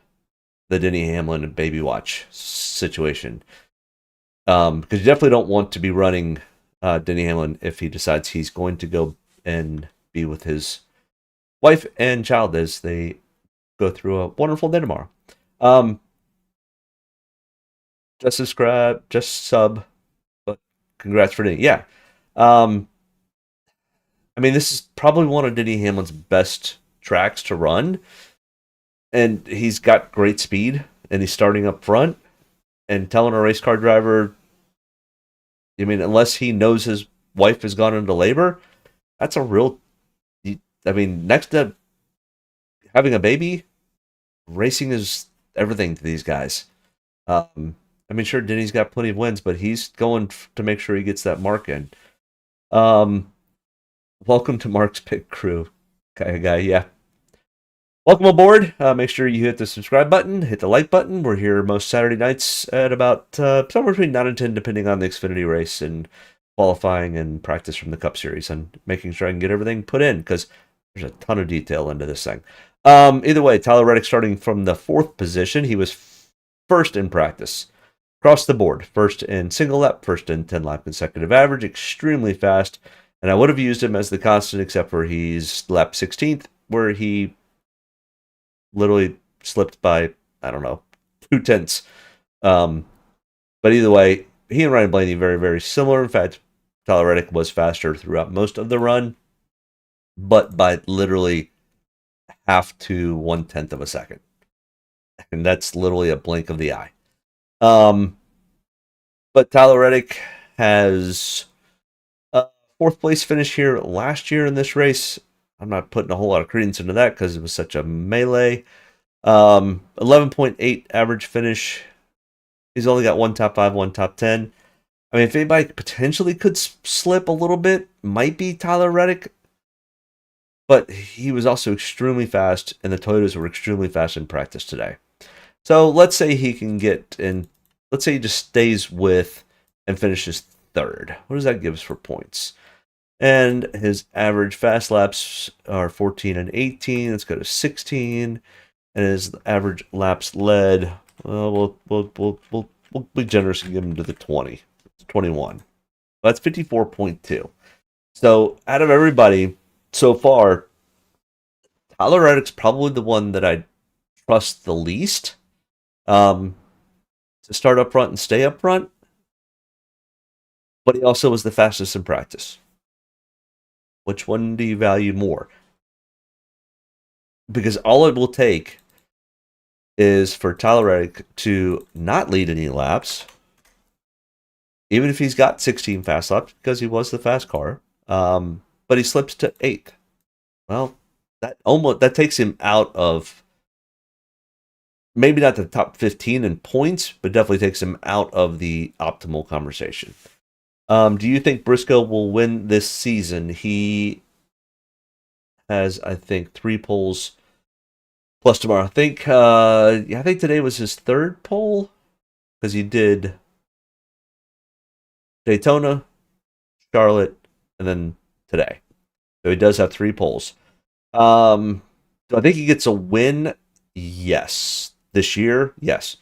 the Denny Hamlin and Baby Watch situation. Because you definitely don't want to be running Denny Hamlin if he decides he's going to go and be with his wife and child as they go through a wonderful day tomorrow. Just subscribe, just sub, but congrats for Denny. Yeah. This is probably one of Denny Hamlin's best tracks to run. And he's got great speed, and he's starting up front. And telling a race car driver, I mean, unless he knows his wife has gone into labor, that's a real. I mean, next to having a baby, racing is everything to these guys. I mean, sure, Denny's got plenty of wins, but he's going to make sure he gets that mark in. Welcome to Mark's Pit Crew, guy. Yeah. Welcome aboard. Make sure you hit the subscribe button, hit the like button. We're here most Saturday nights at about somewhere between 9 and 10, depending on the Xfinity race and qualifying and practice from the Cup Series, and making sure I can get everything put in because there's a ton of detail into this thing. Either way, Tyler Reddick starting from the 4th position. He was first in practice. Across the board. First in single lap, first in 10-lap consecutive average. Extremely fast. And I would have used him as the constant, except for he's lap 16th, where he literally slipped by, I don't know, 0.2. But either way, he and Ryan Blaney very, very similar. In fact, Tyler Reddick was faster throughout most of the run, but by literally half to 1/10 of a second. And that's literally a blink of the eye. But Tyler Reddick has a 4th place finish here last year in this race. I'm not putting a whole lot of credence into that because it was such a melee. 11.8 average finish. He's only got 1 top 5, 1 top 10. I mean, if anybody potentially could slip a little bit, might be Tyler Reddick. But he was also extremely fast, and the Toyotas were extremely fast in practice today. So let's say he can get in. Let's say he just stays with and finishes 3rd. What does that give us for points? And his average fast laps are 14 and 18. Let's go to 16. And his average laps led, well, we'll be generous and give him to the 20. It's 21. That's 54.2. So out of everybody so far, Tyler Reddick's probably the one that I trust the least. To start up front and stay up front. But he also was the fastest in practice. Which one do you value more? Because all it will take is for Tyler Reddick to not lead any laps, even if he's got 16 fast laps, because he was the fast car, but he slips to 8th. Well, that takes him out of, maybe not the top 15 in points, but definitely takes him out of the optimal conversation. Do you think Briscoe will win this season? He has, I think, 3 poles plus tomorrow. I think today was his 3rd pole because he did Daytona, Charlotte, and then today. So he does have 3 poles. Do I think he gets a win? Yes. This year? Yes.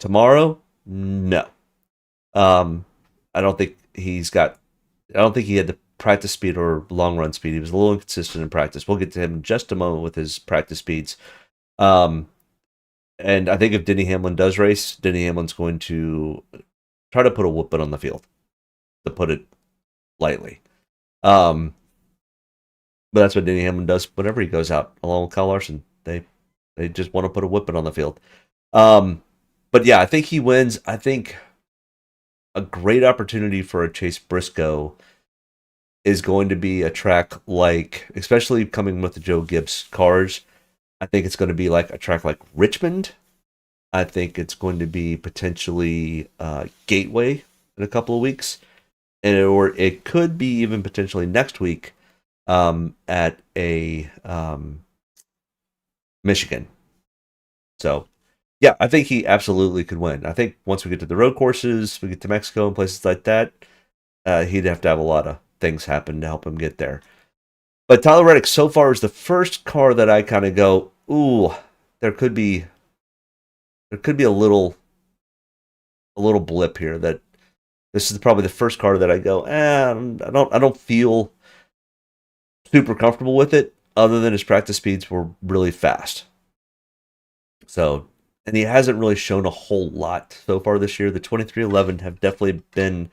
Tomorrow? No. I don't think he had the practice speed or long run speed. He was a little inconsistent in practice. We'll get to him in just a moment with his practice speeds. And I think if Denny Hamlin does race, Denny Hamlin's going to try to put a whooping on the field, to put it lightly. But that's what Denny Hamlin does whenever he goes out, along with Kyle Larson. They just want to put a whipping on the field. But yeah, I think he wins. I think a great opportunity for a Chase Briscoe is going to be a track like, especially coming with the Joe Gibbs cars, I think it's going to be like a track like Richmond. I think it's going to be potentially Gateway in a couple of weeks. Or it could be even potentially next week at a Michigan. So, yeah, I think he absolutely could win. I think once we get to the road courses, we get to Mexico and places like that, he'd have to have a lot of things happen to help him get there. But Tyler Reddick so far is the first car that I kind of go, ooh, there could be a little blip here. That this is probably the first car that I go, I don't feel super comfortable with it, other than his practice speeds were really fast. So, and he hasn't really shown a whole lot so far this year. The 2311 have definitely been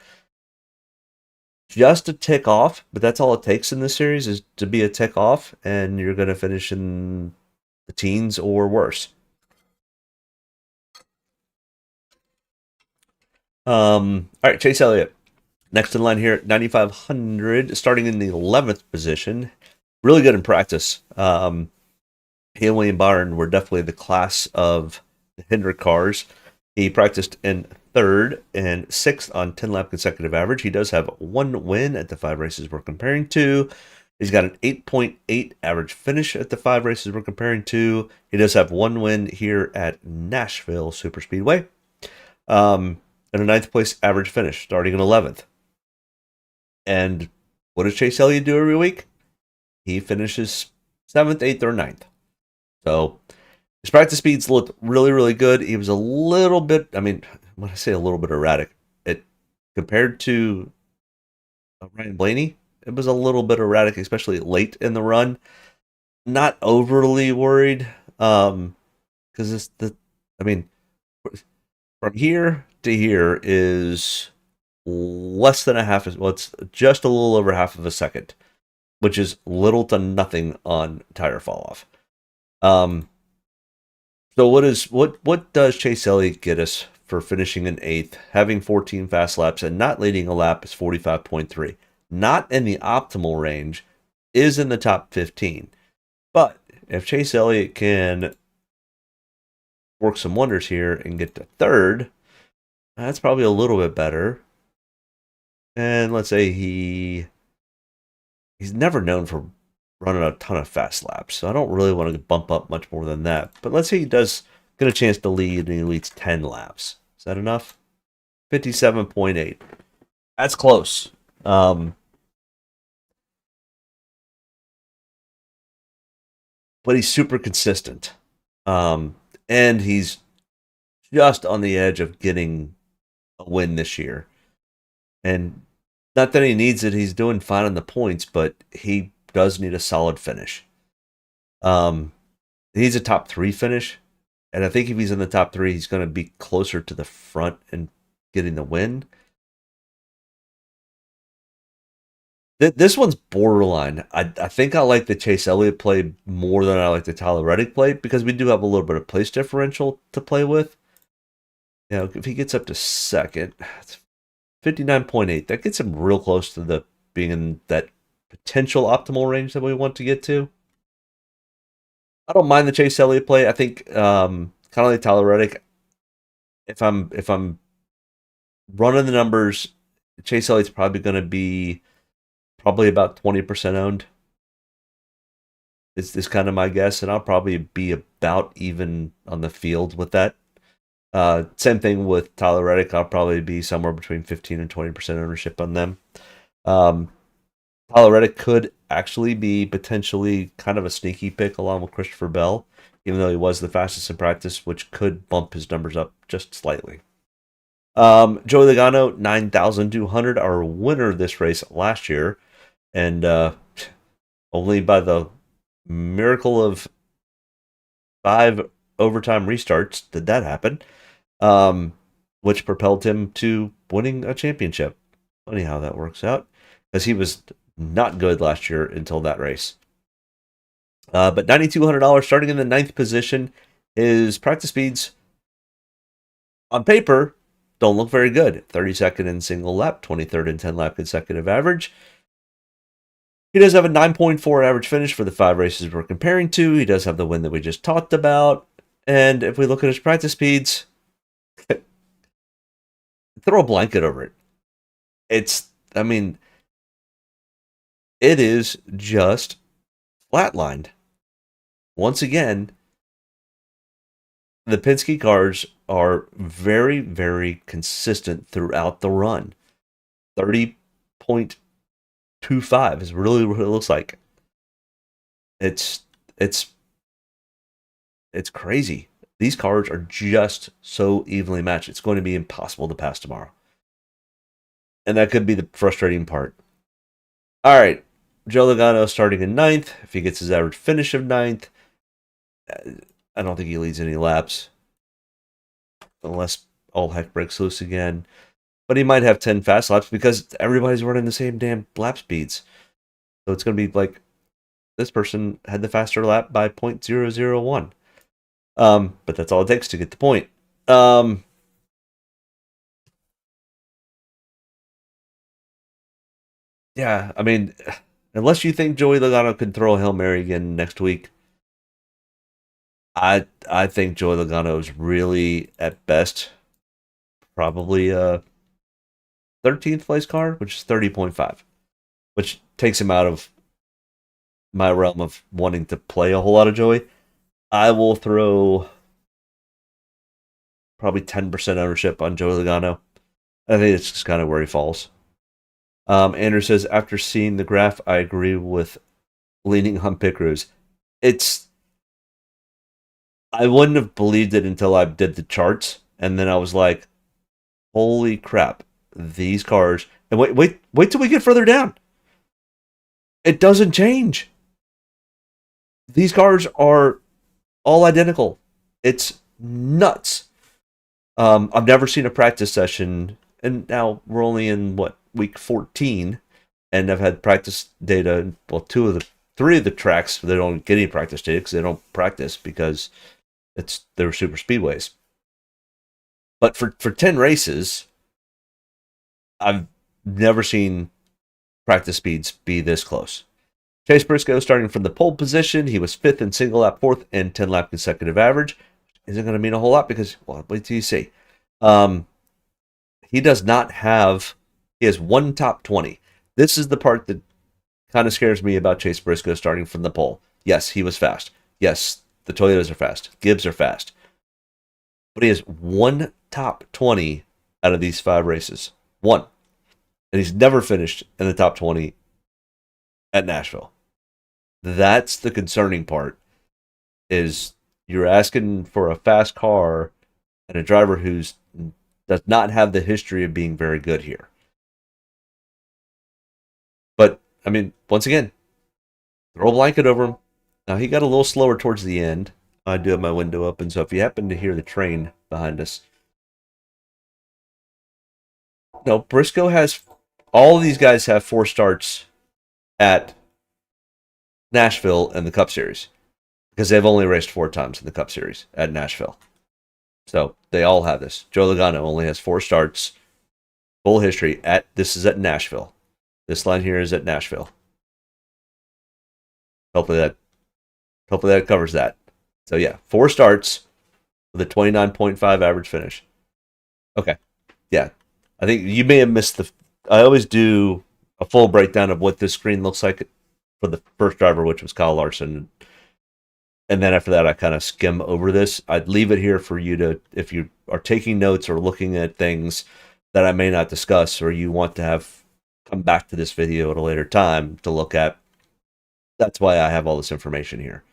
just a tick off, but that's all it takes in this series is to be a tick off, and you're going to finish in the teens or worse. All right, Chase Elliott. Next in line here at 9,500, starting in the 11th position. Really good in practice. He and William Byron were definitely the class of the Hendrick cars. He practiced in 3rd and 6th on 10-lap consecutive average. He does have 1 win at the 5 races we're comparing to. He's got an 8.8 average finish at the 5 races we're comparing to. He does have 1 win here at Nashville Superspeedway. And a 9th place average finish, starting in 11th. And what does Chase Elliott do every week? He finishes 7th, 8th, or 9th. So his practice speeds looked really, really good. He was a little bit, when I say a little bit erratic, compared to Ryan Blaney, it was a little bit erratic, especially late in the run. Not overly worried, because from here to here is less than it's just a little over half of a second, which is little to nothing on tire fall off. So what does Chase Elliott get us for finishing in 8th, having 14 fast laps, and not leading a lap is 45.3. Not in the optimal range, is in the top 15. But if Chase Elliott can work some wonders here and get to 3rd, that's probably a little bit better. And let's say he's never known for running a ton of fast laps, so I don't really want to bump up much more than that. But let's say he does get a chance to lead and he leads 10 laps. Is that enough? 57.8. That's close. But he's super consistent. And he's just on the edge of getting a win this year. And not that he needs it, he's doing fine on the points, but he does need a solid finish. He needs a top 3 finish. And I think if he's in the top 3, he's going to be closer to the front and getting the win. This one's borderline. I think I like the Chase Elliott play more than I like the Tyler Reddick play, because we do have a little bit of place differential to play with. You know, if he gets up to 2nd, it's 59.8. That gets him real close to being in that potential optimal range that we want to get to. I don't mind the Chase Elliott play. I think kind of like Tyler Reddick. If I'm running the numbers, Chase Elliott's probably going to be about 20% owned. Is kind of my guess, and I'll probably be about even on the field with that. Same thing with Tyler Reddick. I'll probably be somewhere between 15 and 20% ownership on them. Tyler Reddick could actually be potentially kind of a sneaky pick along with Christopher Bell, even though he was the fastest in practice, which could bump his numbers up just slightly. Joey Logano, 9,200, our winner of this race last year, and only by the miracle of 5 overtime restarts did that happen, which propelled him to winning a championship. Funny how that works out, because he was not good last year until that race. But $9,200 starting in the 9th position. His practice speeds on paper don't look very good. 32nd in single lap, 23rd in 10-lap consecutive average. He does have a 9.4 average finish for the 5 races we're comparing to. He does have the win that we just talked about. And if we look at his practice speeds, throw a blanket over it. It is just flatlined. Once again, the Penske cars are very, very consistent throughout the run. 30.25 is really what it looks like. It's crazy. These cars are just so evenly matched. It's going to be impossible to pass tomorrow. And that could be the frustrating part. All right. Joe Logano starting in 9th. If he gets his average finish of 9th, I don't think he leads any laps. Unless all heck breaks loose again. But he might have 10 fast laps because everybody's running the same damn lap speeds. So it's going to be like this person had the faster lap by 0.001. But that's all it takes to get the point. yeah, I mean, unless you think Joey Logano can throw a Hail Mary again next week, I think Joey Logano is really at best probably a 13th place car, which is 30.5, which takes him out of my realm of wanting to play a whole lot of Joey. I will throw probably 10% ownership on Joey Logano. I think it's just kind of where he falls. Andrew says, after seeing the graph, I agree with leaning on pit crews. I wouldn't have believed it until I did the charts, and then I was like, holy crap, these cars, and wait till we get further down. It doesn't change. These cars are all identical. It's nuts. I've never seen a practice session, and now we're only in week 14, and I've had practice data. Well, three of the tracks they don't get any practice data because they don't practice because they're super speedways. But for 10 races, I've never seen practice speeds be this close. Chase Briscoe starting from the pole position, he was 5th in single lap, 4th in 10 lap consecutive average. Isn't going to mean a whole lot because, well, wait till you see. He does not have, he has one top 20. This is the part that kind of scares me about Chase Briscoe starting from the pole. Yes, he was fast. Yes, the Toyotas are fast. Gibbs are fast. But he has one top 20 out of these 5 races. One. And he's never finished in the top 20 at Nashville. That's the concerning part, is you're asking for a fast car and a driver who does not have the history of being very good here. But, I mean, once again, throw a blanket over him. Now, he got a little slower towards the end. I do have my window open, so if you happen to hear the train behind us. No, Briscoe has, all of these guys have 4 starts at Nashville in the Cup Series because they've only raced 4 times in the Cup Series at Nashville. So they all have this. Joe Logano only has 4 starts, full history this is at Nashville. This line here is at Nashville. Hopefully that covers that. So yeah, 4 starts with a 29.5 average finish. Okay. Yeah. I think you may have missed I always do a full breakdown of what this screen looks like for the first driver, which was Kyle Larson. And then after that, I kind of skim over this. I'd leave it here for you to, if you are taking notes or looking at things that I may not discuss, or you want to come back to this video at a later time to look at. That's why I have all this information here.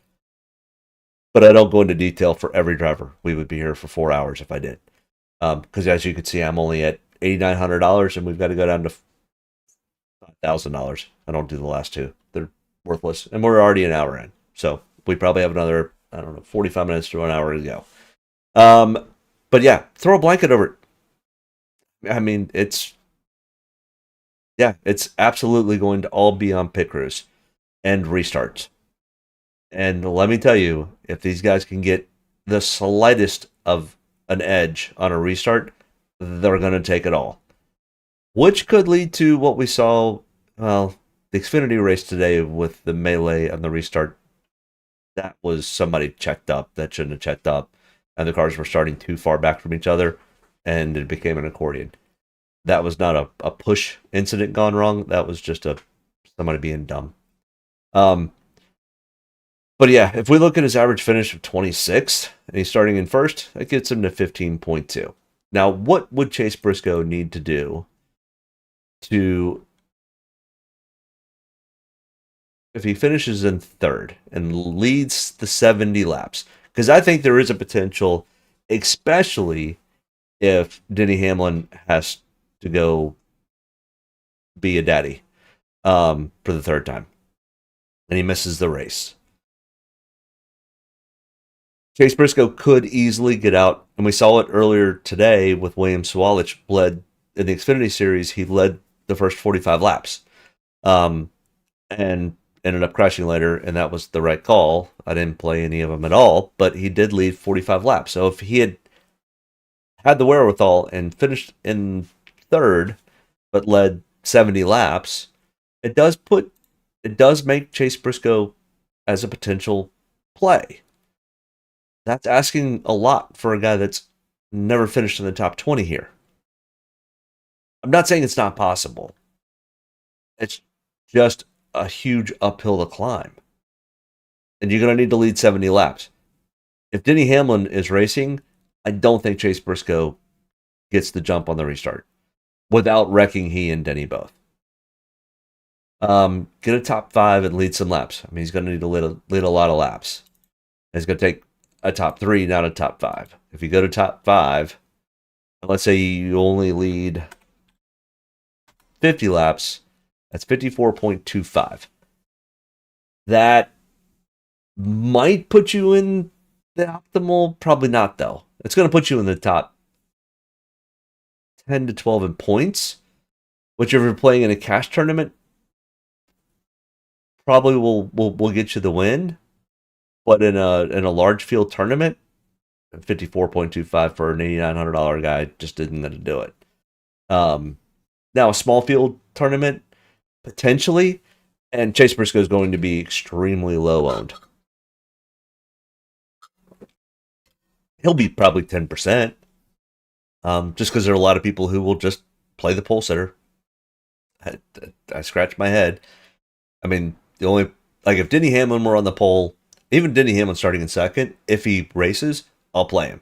But I don't go into detail for every driver. We would be here for 4 hours if I did. Because as you can see, I'm only at $8,900, and we've got to go down to $1,000. I don't do the last 2. They're worthless. And we're already an hour in. So we probably have another, 45 minutes to an hour to go. But yeah, throw a blanket over it. I mean, it's absolutely going to all be on pit crews and restarts. And let me tell you, if these guys can get the slightest of an edge on a restart, they're going to take it all. Which could lead to what we saw, the Xfinity race today with the melee and the restart. That was somebody checked up that shouldn't have checked up, and the cars were starting too far back from each other, and it became an accordion. That was not a push incident gone wrong. That was just somebody being dumb. But yeah, if we look at his average finish of 26th, and he's starting in first, that gets him to 15.2. Now, what would Chase Briscoe need to do if he finishes in third and leads the 70 laps? Because I think there is a potential, especially if Denny Hamlin has to go be a daddy for the 3rd time, and he misses the race. Chase Briscoe could easily get out, and we saw it earlier today with William Swalich led in the Xfinity Series. He led the first 45 laps, and ended up crashing later, and that was the right call. I didn't play any of them at all, but he did lead 45 laps. So if he had the wherewithal and finished in third, but led 70 laps it does make Chase Briscoe as a potential play. That's asking a lot for a guy that's never finished in the top 20 here. I'm not saying it's not possible. It's just a huge uphill to climb. And you're going to need to lead 70 laps. If Denny Hamlin is racing, I don't think Chase Briscoe gets the jump on the restart without wrecking he and Denny both. Get a top 5 and lead some laps. I mean, he's going to need to lead a lot of laps. It's going to take a top 3, not a top 5. If you go to top 5, let's say you only lead 50 laps, that's 54.25. That might put you in the optimal, probably not though. It's going to put you in the top 10 to 12 in points, which if you're playing in a cash tournament, probably will get you the win. But in a large field tournament, 54.25 for an $8,900 guy just isn't going to do it. Now a small field tournament, potentially, and Chase Briscoe is going to be extremely low owned. He'll be probably 10%. Just because there are a lot of people who will just play the pole sitter. I scratch my head. I mean, the only, like, if Denny Hamlin were on the pole, even Denny Hamlin starting in second, if he races, I'll play him.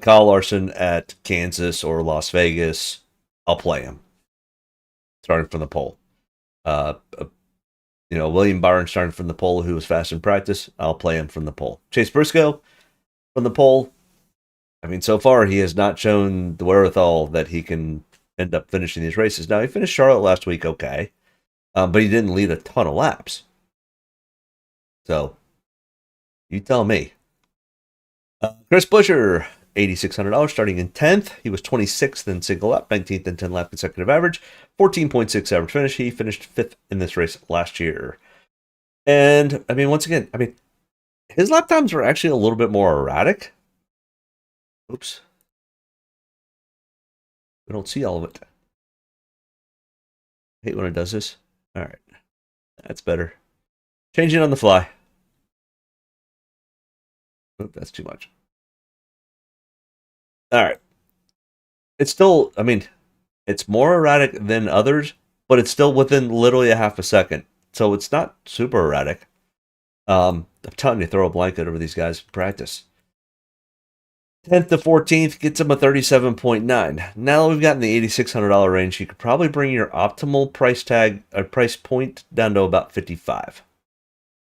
Kyle Larson at Kansas or Las Vegas, I'll play him. Starting from the pole. William Byron starting from the pole, who was fast in practice, I'll play him from the pole. Chase Briscoe from the pole, I mean, so far he has not shown the wherewithal that he can end up finishing these races. Now, he finished Charlotte last week, okay, but he didn't lead a ton of laps. So, you tell me. Chris Buescher, $8,600, starting in 10th. He was 26th in single lap, 19th in 10-lap consecutive average, 14.6 average finish. He finished 5th in this race last year. And, I mean, once again, his lap times were actually a little bit more erratic. Oops. We don't see all of it. I hate when it does this. All right. That's better. Changing on the fly. Oop, that's too much. All right. It's still, it's more erratic than others, but it's still within literally a half a second. So it's not super erratic. I'm telling you, throw a blanket over these guys in practice. 10th to 14th gets him a 37.9. Now that we've gotten the $8,600 range, you could probably bring your optimal price point down to about 55.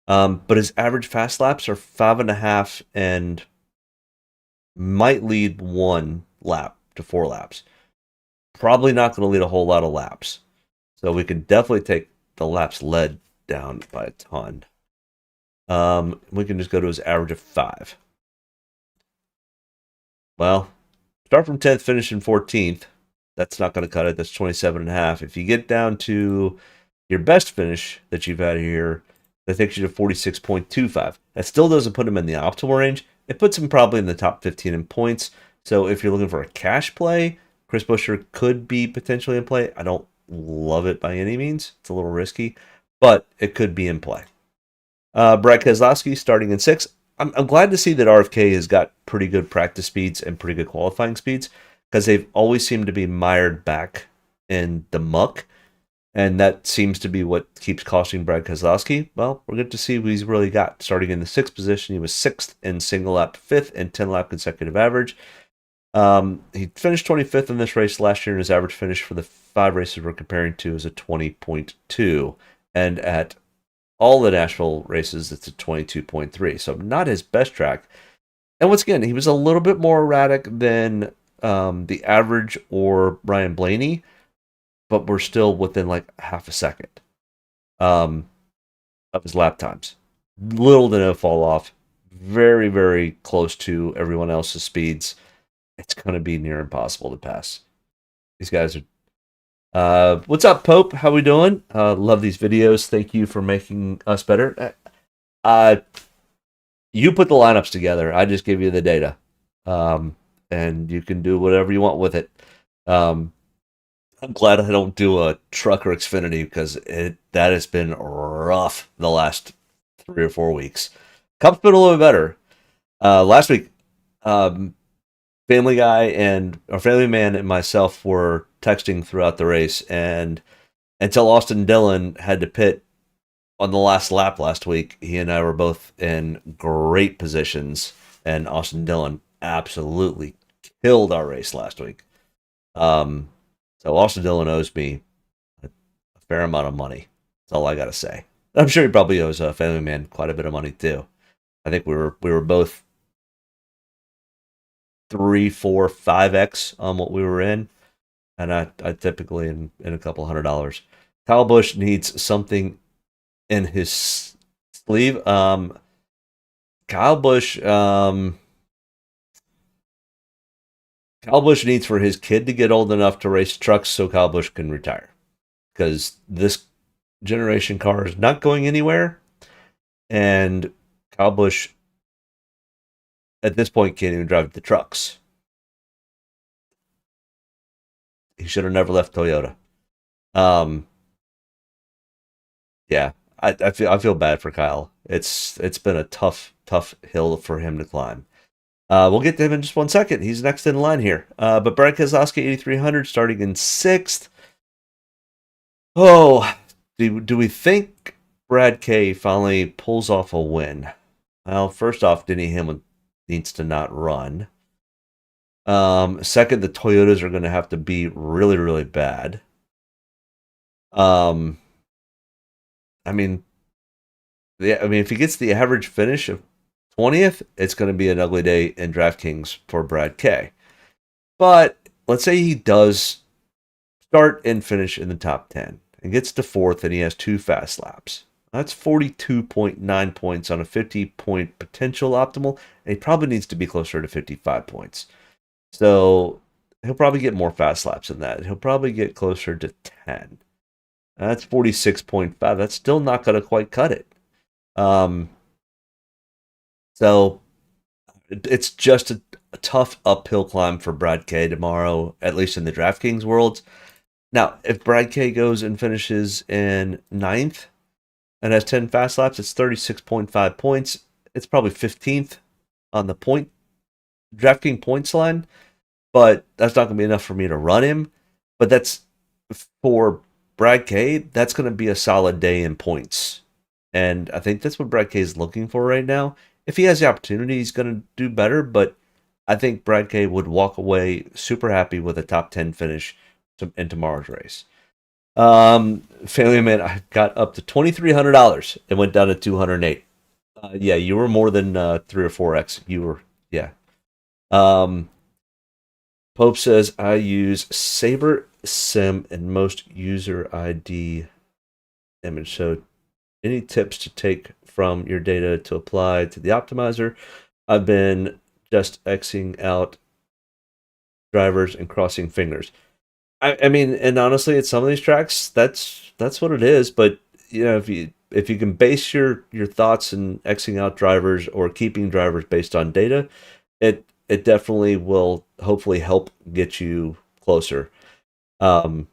But his average fast laps are 5.5 and might lead 1 lap to 4 laps. Probably not going to lead a whole lot of laps. So we could definitely take the laps led down by a ton. We can just go to his average of 5. Well, start from 10th, finish in 14th. That's not going to cut it. That's 27.5. If you get down to your best finish that you've had here, that takes you to 46.25. That still doesn't put him in the optimal range. It puts him probably in the top 15 in points. So if you're looking for a cash play, Chris Buescher could be potentially in play. I don't love it by any means. It's a little risky, but it could be in play. Brad Keselowski starting in 6th. I'm glad to see that RFK has got pretty good practice speeds and pretty good qualifying speeds, because they've always seemed to be mired back in the muck, and that seems to be what keeps costing Brad Keselowski. Well, we're good to see what he's really got. Starting in the 6th position, he was 6th in single lap, 5th in 10-lap consecutive average. He finished 25th in this race last year, and his average finish for the 5 races we're comparing to is a 20.2, and at all the Nashville races, it's a 22.3. So not his best track. And once again, he was a little bit more erratic than the average or Ryan Blaney, but we're still within like half a second of his lap times. Little to no fall off. Very, very close to everyone else's speeds. It's going to be near impossible to pass. These guys are... what's up, Pope? How we doing? Love these videos. Thank you for making us better. You put the lineups together. I just give you the data. And you can do whatever you want with it. I'm glad I don't do a truck or Xfinity because that has been rough the last 3 or 4 weeks. Cup's been a little bit better. Last week, um, Family Guy and or Family Man and myself were texting throughout the race, and until Austin Dillon had to pit on the last lap last week, he and I were both in great positions, and Austin Dillon absolutely killed our race last week. Um, so Austin Dillon owes me a fair amount of money. That's all I gotta say. I'm sure he probably owes Family Man quite a bit of money too. I think we were both 3, 4, 5x on what we were in, and I typically in a couple $100. Kyle Busch needs something in his sleeve. Kyle Busch, Kyle Busch needs for his kid to get old enough to race trucks so Kyle Busch can retire, because this generation car is not going anywhere, and Kyle Busch at this point can't even drive the trucks. He should have never left Toyota. Yeah, I feel bad for Kyle. It's been a tough hill for him to climb. We'll get to him in just 1 second. He's next in line here. But Brad Keselowski 8300 starting in 6th. Oh, do we think Brad K finally pulls off a win? Well, first off, Denny Hamlin needs to not run. Second, the Toyotas are going to have to be really, really bad. I mean, if he gets the average finish of 20th, it's going to be an ugly day in DraftKings for Brad K. But let's say he does start and finish in the top 10 and gets to 4th and he has 2 fast laps. That's 42.9 points on a 50-point potential optimal, and he probably needs to be closer to 55 points. So he'll probably get more fast laps than that. He'll probably get closer to 10. That's 46.5. That's still not going to quite cut it. So it's just a tough uphill climb for Brad K tomorrow, at least in the DraftKings world. Now, if Brad K goes and finishes in 9th and has 10 fast laps, it's 36.5 points. It's probably 15th on the DraftKings points line, but that's not going to be enough for me to run him. But that's for Brad K, that's going to be a solid day in points. And I think that's what Brad K is looking for right now. If he has the opportunity, he's going to do better, but I think Brad K would walk away super happy with a top 10 finish in tomorrow's race. Family Man, I got up to $2,300 and went down to $208. Yeah, you were more than 3 or 4x. You were, yeah. Pope says, I use Sabre Sim and most user ID image. So any tips to take from your data to apply to the optimizer? I've been just Xing out drivers and crossing fingers. I mean, and honestly, at some of these tracks, that's what it is. But if you can base your thoughts in Xing out drivers or keeping drivers based on data, it definitely will hopefully help get you closer. And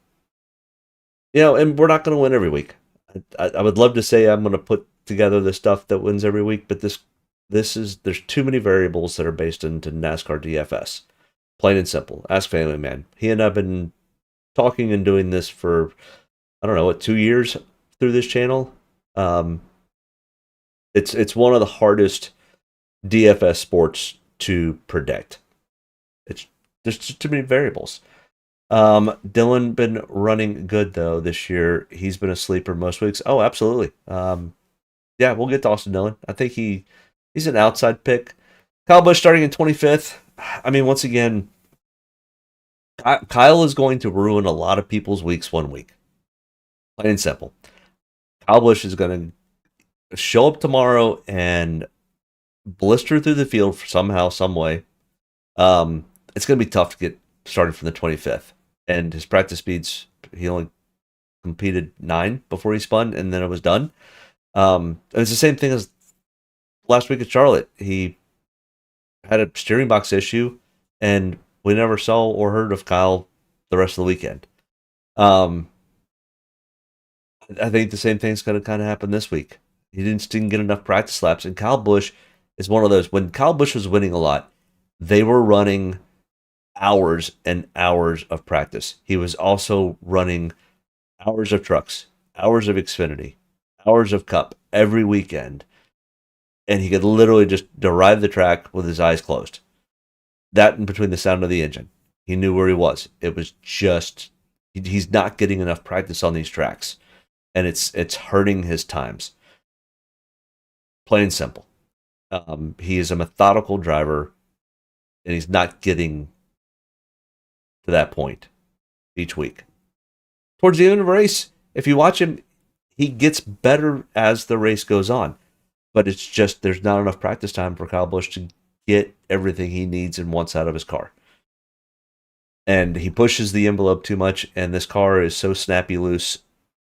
we're not going to win every week. I would love to say I'm going to put together the stuff that wins every week, but there's too many variables that are based into NASCAR DFS. Plain and simple. Ask Family Man. He and I've been talking and doing this for, I don't know, 2 years through this channel. It's one of the hardest DFS sports to predict. There's just too many variables. Dylan been running good though this year. He's been a sleeper most weeks. Oh, absolutely. Yeah, we'll get to Austin Dillon. I think he's an outside pick. Kyle Busch starting in 25th. I mean, once again, Kyle is going to ruin a lot of people's weeks 1 week. Plain and simple. Kyle Busch is going to show up tomorrow and blister through the field somehow, some way. It's going to be tough to get started from the 25th. And his practice speeds, he only competed 9 before he spun, and then it was done. And it's the same thing as last week at Charlotte. He had a steering box issue, and we never saw or heard of Kyle the rest of the weekend. I think the same thing's going to kind of happen this week. He didn't get enough practice laps, and Kyle Busch is one of those. When Kyle Busch was winning a lot, they were running hours and hours of practice. He was also running hours of trucks, hours of Xfinity, hours of Cup every weekend, and he could literally just arrive the track with his eyes closed. That in between the sound of the engine. He knew where he was. It was just, he's not getting enough practice on these tracks, and it's hurting his times. Plain and simple. He is a methodical driver, and he's not getting to that point each week. Towards the end of the race, if you watch him, he gets better as the race goes on. But it's just there's not enough practice time for Kyle Busch to get everything he needs and wants out of his car. And he pushes the envelope too much, and this car is so snappy loose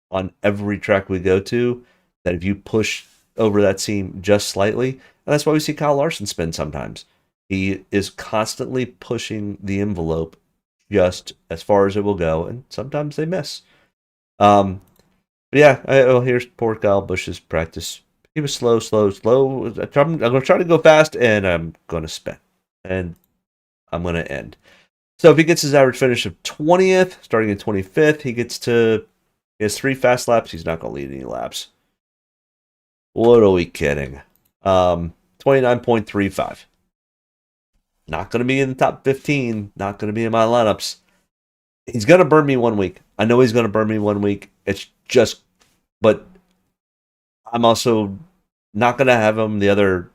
on every track we go to that if you push over that seam just slightly, and that's why we see Kyle Larson spin sometimes. He is constantly pushing the envelope just as far as it will go, and sometimes they miss. But yeah, here's poor Kyle Busch's practice. He was slow. I'm going to try to go fast, and I'm going to spin, and I'm going to end. So if he gets his average finish of 20th, starting in 25th, he has 3 fast laps. He's not going to lead any laps. What are we kidding? 29.35. Not going to be in the top 15. Not going to be in my lineups. He's going to burn me 1 week. I know he's going to burn me 1 week. It's just, but I'm also not going to have him the other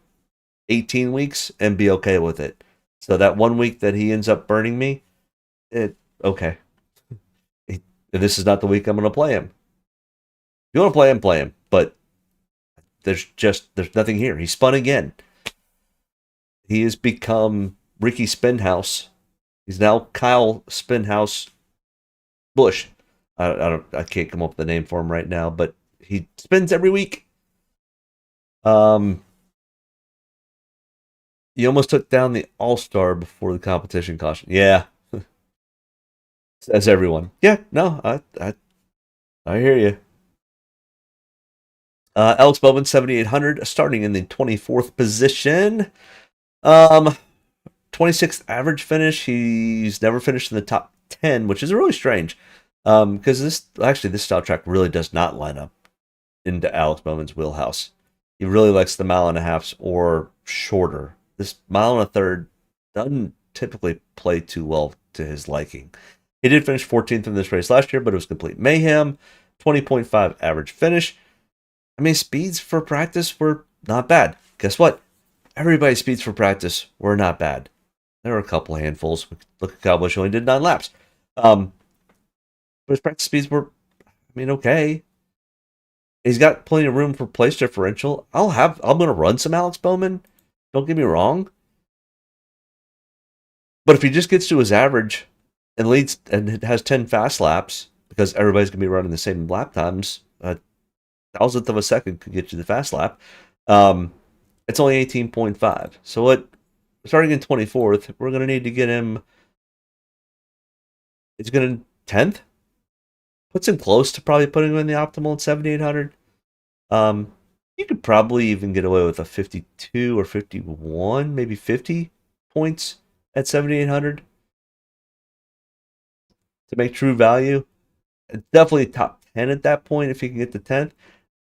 18 weeks and be okay with it. So that 1 week that he ends up burning me, okay. This is not the week I'm going to play him. If you want to play him, play him. But there's nothing here. He spun again. He has become Ricky Spinhouse. He's now Kyle Spinhouse Busch. I can't come up with a name for him right now, but he spins every week. You almost took down the All-Star before the competition caution. Yeah. Says everyone. Yeah, no, I hear you. Alex Bowman, 7,800, starting in the 24th position. 26th average finish. He's never finished in the top 10, which is really strange. Because this style track really does not line up into Alex Bowman's wheelhouse. He really likes the 1.5 miles or shorter. This 1.33 miles doesn't typically play too well to his liking. He did finish 14th in this race last year, but it was complete mayhem. 20.5 average finish. I mean, speeds for practice were not bad. Guess what? Everybody's speeds for practice were not bad. There were a couple handfuls. Look at Kyle Busch, only did 9 laps. But his practice speeds were, okay. He's got plenty of room for place differential. I'm going to run some Alex Bowman. Don't get me wrong. But if he just gets to his average and leads and has 10 fast laps, because everybody's going to be running the same lap times, a thousandth of a second could get you the fast lap. It's only 18.5. So starting in 24th, we're going to need to get him. It's going to 10th. Puts him close to probably putting him in the optimal at 7,800. You could probably even get away with a 52 or 51, maybe 50 points at 7,800 to make true value. Definitely top 10 at that point if you can get to 10th.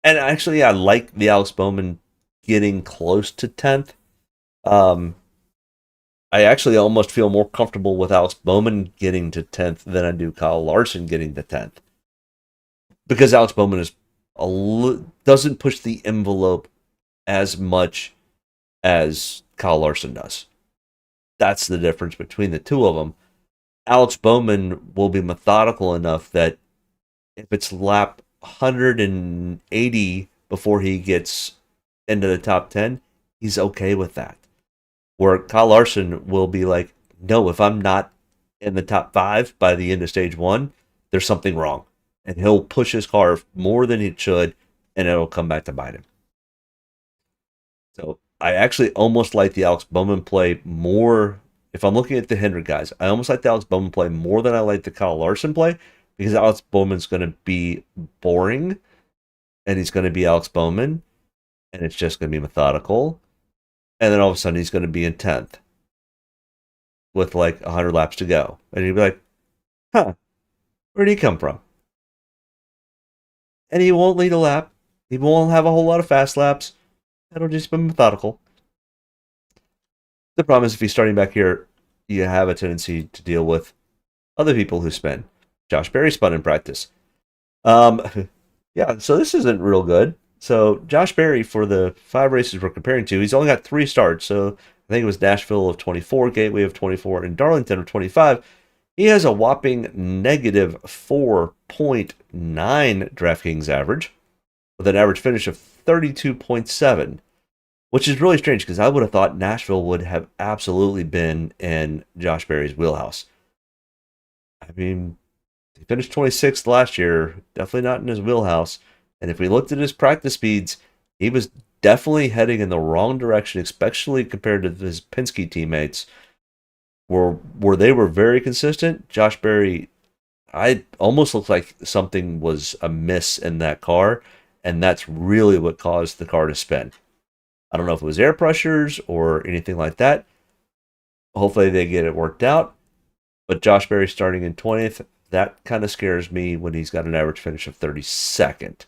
And actually, I like the Alex Bowman getting close to 10th. I actually almost feel more comfortable with Alex Bowman getting to 10th than I do Kyle Larson getting to 10th. Because Alex Bowman doesn't push the envelope as much as Kyle Larson does. That's the difference between the two of them. Alex Bowman will be methodical enough that if it's lap 180 before he gets into the top 10, he's okay with that. Where Kyle Larson will be like, no, if I'm not in the top 5 by the end of stage 1, there's something wrong. And he'll push his car more than he should, and it'll come back to bite him. So I actually almost like the Alex Bowman play more. If I'm looking at the Hendrick guys, I almost like the Alex Bowman play more than I like the Kyle Larson play, because Alex Bowman's going to be boring, and he's going to be Alex Bowman, and it's just going to be methodical, and then all of a sudden he's going to be in 10th with like 100 laps to go, and you'd be like, huh, where'd he come from? And he won't lead a lap. He won't have a whole lot of fast laps. It'll just be methodical. The problem is if he's starting back here, you have a tendency to deal with other people who spin. Josh Berry spun in practice. Yeah, so this isn't real good. So Josh Berry, for the 5 races we're comparing to, he's only got 3 starts. So I think it was Nashville of 24, Gateway of 24, and Darlington of 25. He has a whopping negative 4.9 DraftKings average, with an average finish of 32.7, which is really strange because I would have thought Nashville would have absolutely been in Josh Berry's wheelhouse. I mean, he finished 26th last year, definitely not in his wheelhouse. And if we looked at his practice speeds, he was definitely heading in the wrong direction, especially compared to his Penske teammates, where they were very consistent. Josh Berry, I almost looked like something was amiss in that car, and that's really what caused the car to spin. I don't know if it was air pressures or anything like that. Hopefully they get it worked out. But Josh Berry starting in 20th, that kind of scares me when he's got an average finish of 32nd.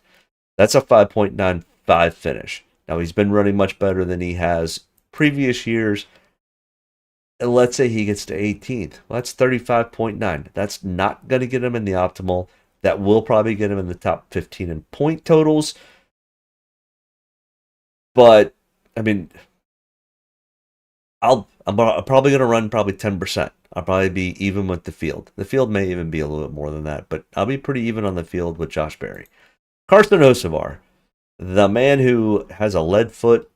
That's a 5.95 finish. Now, he's been running much better than he has previous years. And let's say he gets to 18th. Well, that's 35.9. That's not going to get him in the optimal. That will probably get him in the top 15 in point totals. But, I mean, I'm probably going to run probably 10%. I'll probably be even with the field. The field may even be a little bit more than that, but I'll be pretty even on the field with Josh Berry. Carson Hocevar, the man who has a lead foot.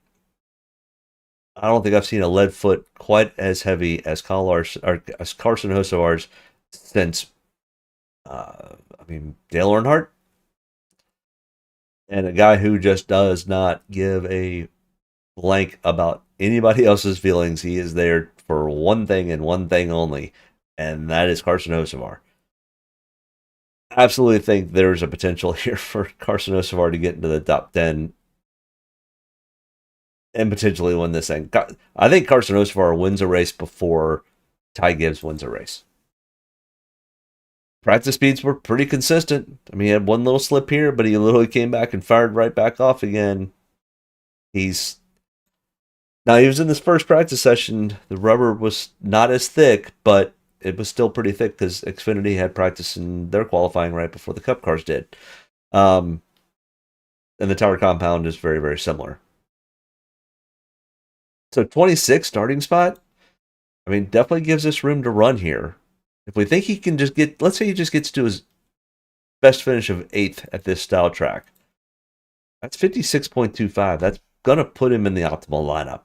I don't think I've seen a lead foot quite as heavy as Carson Hocevar's since, Dale Earnhardt. And a guy who just does not give a blank about anybody else's feelings. He is there for one thing and one thing only, and that is Carson Hocevar. Absolutely think there's a potential here for Carson Hocevar to get into the top 10 and potentially win this thing. I think Carson Hocevar wins a race before Ty Gibbs wins a race. Practice speeds were pretty consistent. I mean, he had one little slip here, but he literally came back and fired right back off again. Now, he was in this first practice session. The rubber was not as thick, but it was still pretty thick because Xfinity had practice in their qualifying right before the Cup cars did. And the Tower compound is very, very similar. So 26 starting spot, I mean, definitely gives us room to run here. If we think he can just get, let's say he just gets to his best finish of 8th at this style track. That's 56.25. That's going to put him in the optimal lineup.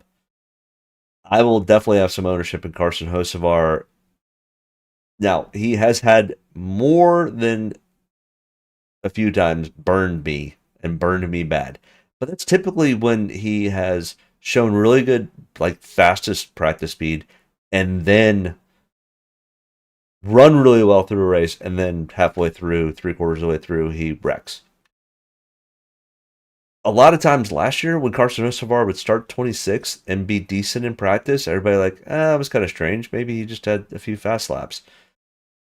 I will definitely have some ownership in Carson Hocevar. Now, he has had more than a few times burned me and burned me bad. But that's typically when he has shown really good, like, fastest practice speed and then run really well through a race, and then halfway through, 3/4 of the way through, he wrecks. A lot of times last year when Carson Hocevar would start 26th and be decent in practice, everybody that was kind of strange. Maybe he just had a few fast laps.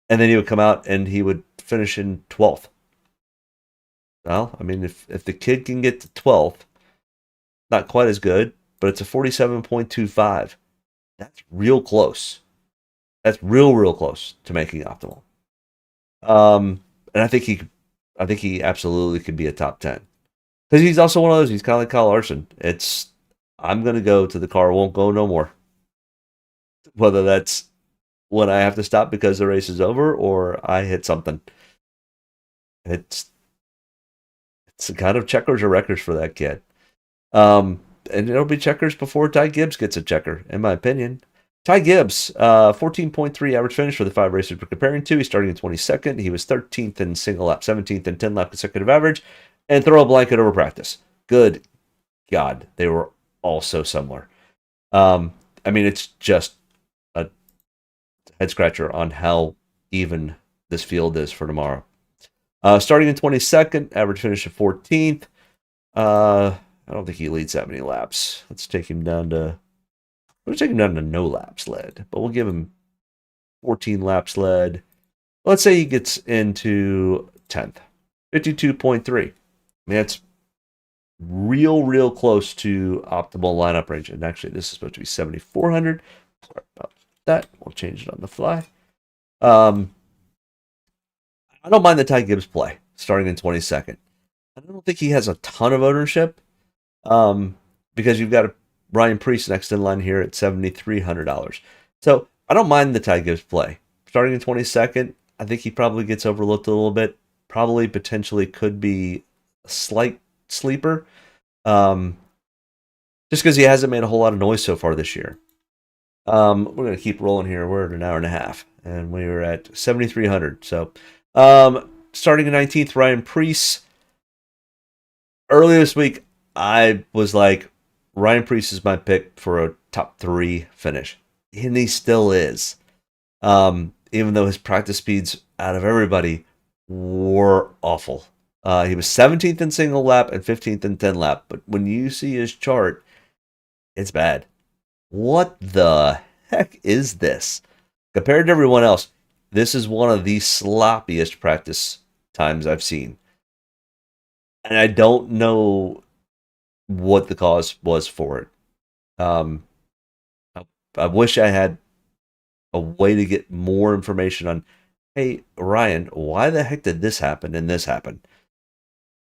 And then he would come out and he would finish in 12th. Well, I mean, if the kid can get to 12th, not quite as good, but it's a 47.25. That's real close. That's real close to making optimal. And I think he absolutely could be a top 10. Because he's also one of those, he's kind of like Kyle Larson. I'm going to go to the car won't go no more. Whether that's when I have to stop because the race is over or I hit something. It's kind of checkers or wreckers for that kid. And it'll be checkers before Ty Gibbs gets a checker, in my opinion. Ty Gibbs, 14.3 average finish for the 5 races we're comparing to. He's starting in 22nd. He was 13th in single lap, 17th in 10 lap consecutive average, and throw a blanket over practice. Good God, they were all so similar. I mean, it's just a head scratcher on how even this field is for tomorrow. Starting in 22nd, average finish of 14th. I don't think he leads that many laps. Let's take him down to no laps led, but we'll give him 14 laps led. Let's say he gets into 10th, 52.3. I mean, that's real close to optimal lineup range. And actually, this is supposed to be 7,400. Sorry about that. We'll change it on the fly. I don't mind the Ty Gibbs play starting in 22nd. I don't think he has a ton of ownership because you've got Ryan Preece next in line here at $7,300. So I don't mind the Ty Gibbs play. Starting in 22nd, I think he probably gets overlooked a little bit. Probably potentially could be a slight sleeper. Just because he hasn't made a whole lot of noise so far this year. We're going to keep rolling here. We're at an hour and a half, and we were at 7,300. So starting in 19th, Ryan Preece. Earlier this week, I was like, Ryan Preece is my pick for a top 3 finish. And he still is. Even though his practice speeds out of everybody were awful. He was 17th in single lap and 15th in 10 lap. But when you see his chart, it's bad. What the heck is this? Compared to everyone else, this is one of the sloppiest practice times I've seen. And I don't know what the cause was for it. I wish I had a way to get more information on, hey, Ryan, why the heck did this happen and this happen?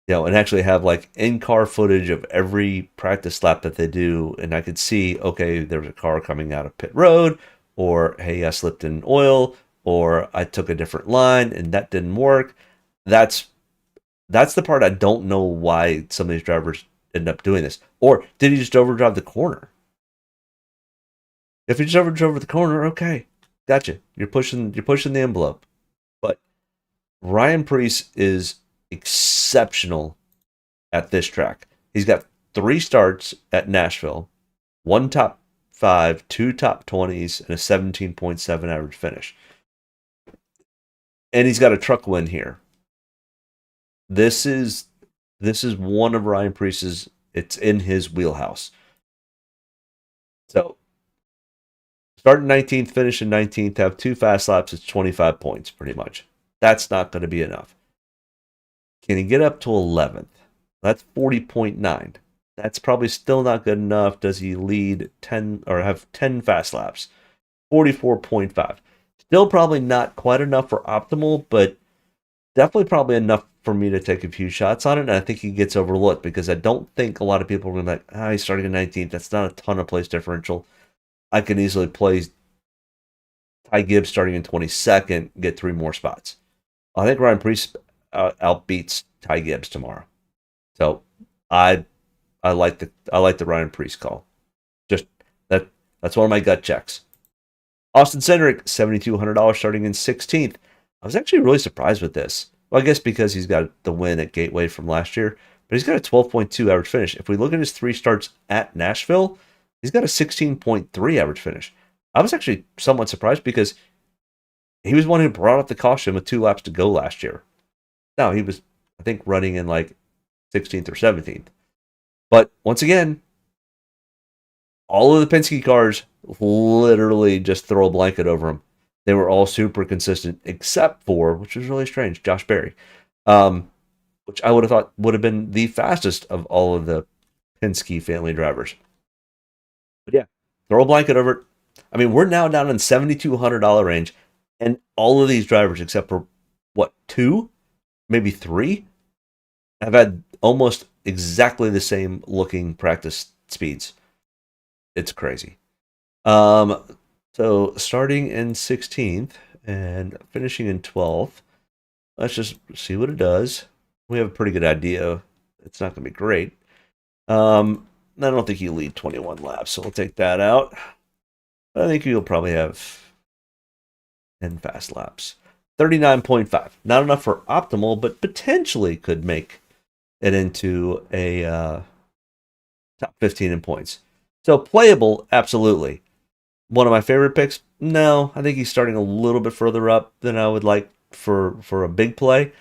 And actually have like in-car footage of every practice lap that they do, and I could see, okay, there was a car coming out of pit road, or hey, I slipped in oil, or I took a different line and that didn't work. That's the part I don't know why some of these drivers end up doing this. Or did he just overdrive the corner? If he just overdrove the corner, okay, gotcha. You're pushing the envelope. But Ryan Preece is exceptional at this track. He's got 3 starts at Nashville, 1 top 5, 2 top 20s, and a 17.7 average finish. And he's got a truck win here. This is one of Ryan Preece's. It's in his wheelhouse. So start in 19th, finish in 19th, have 2 fast laps. It's 25 points pretty much. That's not going to be enough. Can he get up to 11th? That's 40.9. That's probably still not good enough. Does he lead 10 or have 10 fast laps? 44.5. Still probably not quite enough for optimal, but definitely probably enough for me to take a few shots on it. And I think he gets overlooked because I don't think a lot of people are going to be like, he's starting in 19th. That's not a ton of place differential. I can easily play Ty Gibbs starting in 22nd, get 3 more spots. I think Ryan Preece outbeats Ty Gibbs tomorrow. So I like the Ryan Preece call. Just that's one of my gut checks. Austin Cindric, $7,200 starting in 16th. I was actually really surprised with this. Well, I guess because he's got the win at Gateway from last year, but he's got a 12.2 average finish. If we look at his 3 starts at Nashville, he's got a 16.3 average finish. I was actually somewhat surprised because he was one who brought up the caution with 2 laps to go last year. Now, he was, I think, running in like 16th or 17th. But once again, all of the Penske cars literally just throw a blanket over them. They were all super consistent, except for, which was really strange, Josh Berry, which I would have thought would have been the fastest of all of the Penske family drivers. But yeah, throw a blanket over it. I mean, we're now down in $7,200 range, and all of these drivers, except for, 2? Maybe 3? Have had almost exactly the same looking practice speeds. It's crazy. So starting in 16th and finishing in 12th, let's just see what it does. We have a pretty good idea. It's not going to be great. I don't think he'll lead 21 laps, so we'll take that out. I think he'll probably have 10 fast laps. 39.5. Not enough for optimal, but potentially could make it into a top 15 in points. So playable, absolutely. One of my favorite picks? No, I think he's starting a little bit further up than I would like for a big play.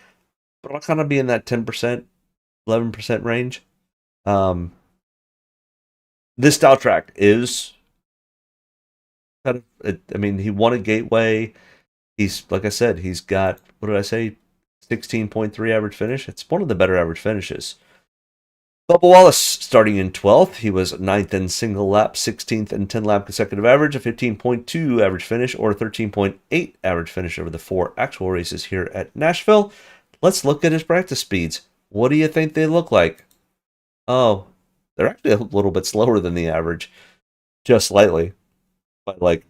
but I'll kind of be in that 10%, 11% range. This style track is kind of, I mean, he won a Gateway. He's, like I said, he's got, what did I say? 16.3 average finish. It's one of the better average finishes. Bubba Wallace starting in 12th. He was 9th in single lap, 16th in 10 lap consecutive average, a 15.2 average finish, or a 13.8 average finish over the 4 actual races here at Nashville. Let's look at his practice speeds. What do you think they look like? Oh, they're actually a little bit slower than the average, just slightly, by like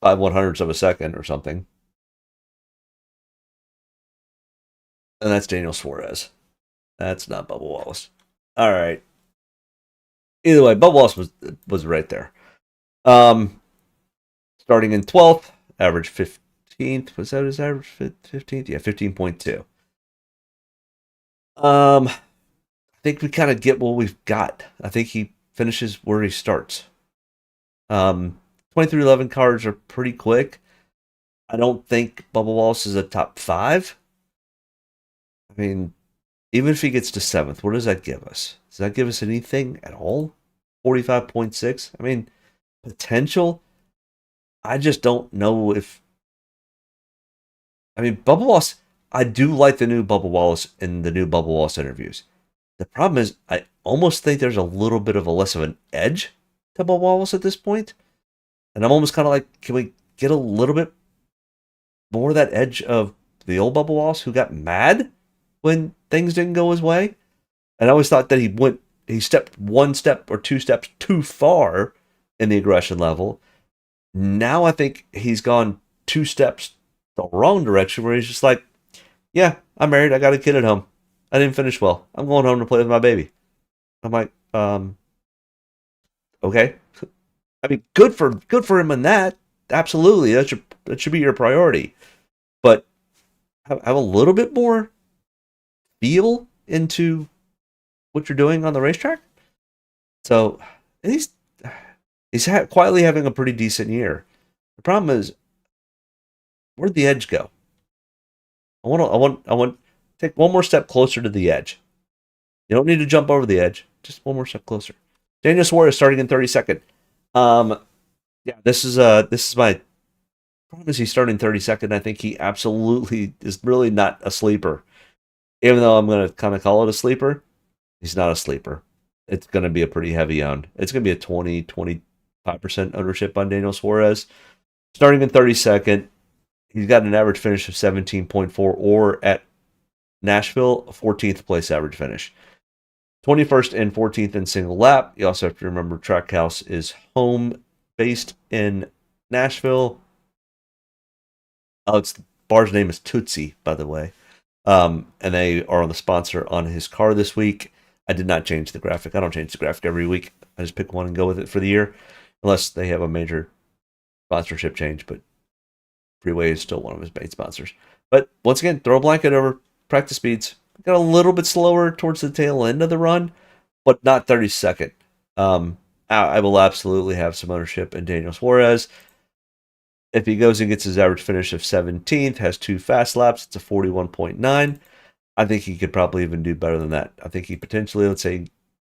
5/100ths of a second or something. And that's Daniel Suarez. That's not Bubba Wallace. All right. Either way, Bubba Wallace was right there. Starting in 12th, average 15th. Was that his average 15th? Yeah, 15.2. I think we kind of get what we've got. I think he finishes where he starts. 2311 cars are pretty quick. I don't think Bubba Wallace is a top 5. I mean, even if he gets to 7th, what does that give us? Does that give us anything at all? 45.6? I mean, potential? I just don't know if... I mean, Bubba Wallace... I do like the new Bubba Wallace in the new Bubba Wallace interviews. The problem is, I almost think there's a little bit of a less of an edge to Bubba Wallace at this point. And I'm almost kind of like, can we get a little bit more of that edge of the old Bubba Wallace who got mad when things didn't go his way? And I always thought that he stepped 1 step or 2 steps too far in the aggression level. Now I think he's gone 2 steps the wrong direction where he's just like, yeah, I'm married. I got a kid at home. I didn't finish well. I'm going home to play with my baby. I'm like, okay. I mean, good for him in that. Absolutely, that should be your priority. But have a little bit more feel into what you're doing on the racetrack. So he's quietly having a pretty decent year. The problem is, where'd the edge go? I want to take one more step closer to the edge. You don't need to jump over the edge. Just one more step closer. Daniel Suarez starting in 32nd. Yeah, this is my problem. Is he's starting 32nd? I think he absolutely is really not a sleeper. Even though I'm going to kind of call it a sleeper, he's not a sleeper. It's going to be a pretty heavy owned. It's going to be a 25% ownership on Daniel Suarez. Starting in 32nd. He's got an average finish of 17.4, or at Nashville, a 14th place average finish. 21st and 14th in single lap. You also have to remember Trackhouse is home based in Nashville. The bar's name is Tootsie, by the way. And they are on the sponsor on his car this week. I did not change the graphic. I don't change the graphic every week. I just pick one and go with it for the year, unless they have a major sponsorship change, but Freeway is still one of his main sponsors. But once again, throw a blanket over practice speeds. Got a little bit slower towards the tail end of the run, but not 32nd. I will absolutely have some ownership in Daniel Suarez. If he goes and gets his average finish of 17th, has 2 fast laps, it's a 41.9. I think he could probably even do better than that. I think he potentially, let's say,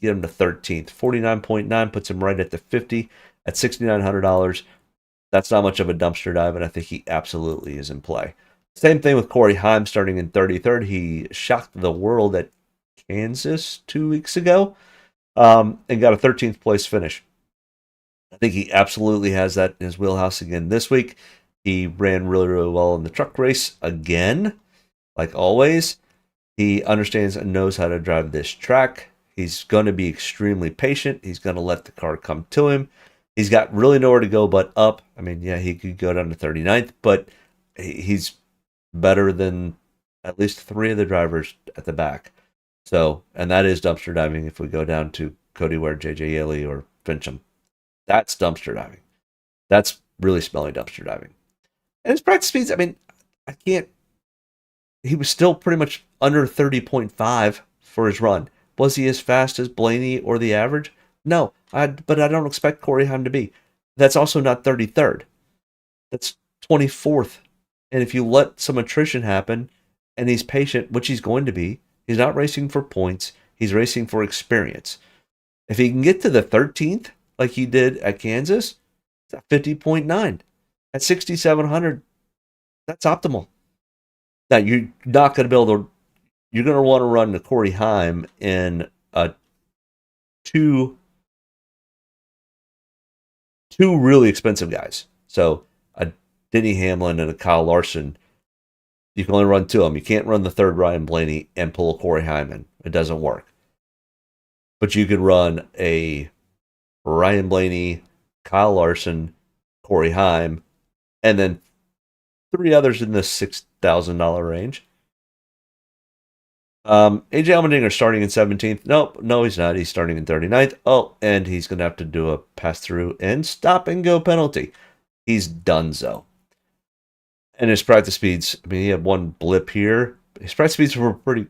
get him to 13th. 49.9 puts him right at the 50 at $6,900. That's not much of a dumpster dive, and I think he absolutely is in play. Same thing with Corey Heim starting in 33rd. He shocked the world at Kansas 2 weeks ago and got a 13th place finish. I think he absolutely has that in his wheelhouse again this week. He ran really, really well in the truck race again, like always. He understands and knows how to drive this track. He's going to be extremely patient. He's going to let the car come to him. He's got really nowhere to go but up. I mean, yeah, he could go down to 39th, but he's better than at least 3 of the drivers at the back. So, and that is dumpster diving if we go down to Cody Ware, JJ Yeley, or Fincham. That's dumpster diving. That's really smelly dumpster diving. And his practice speeds, I mean, he was still pretty much under 30.5 for his run. Was he as fast as Blaney or the average? No, but I don't expect Corey Heim to be. That's also not 33rd. That's 24th And if you let some attrition happen and he's patient, which he's going to be, he's not racing for points, he's racing for experience. If he can get to the 13th, like he did at Kansas, it's at 50.9. At 6,700, that's optimal. Now, you're not going to be able to, you're going to want to run the Corey Heim in two really expensive guys. So a Denny Hamlin and a Kyle Larson, you can only run two of them. You can't run the third Ryan Blaney and pull a Corey Hyman. It doesn't work. But you could run a Ryan Blaney, Kyle Larson, Corey Heim, and then three others in the $6,000 range. AJ Allmendinger starting in 17th. Nope, no, he's not. He's starting in 39th. Oh, and he's going to have to do a pass through and stop and go penalty. He's donezo. And his practice speeds, I mean, he had one blip here. His practice speeds were pretty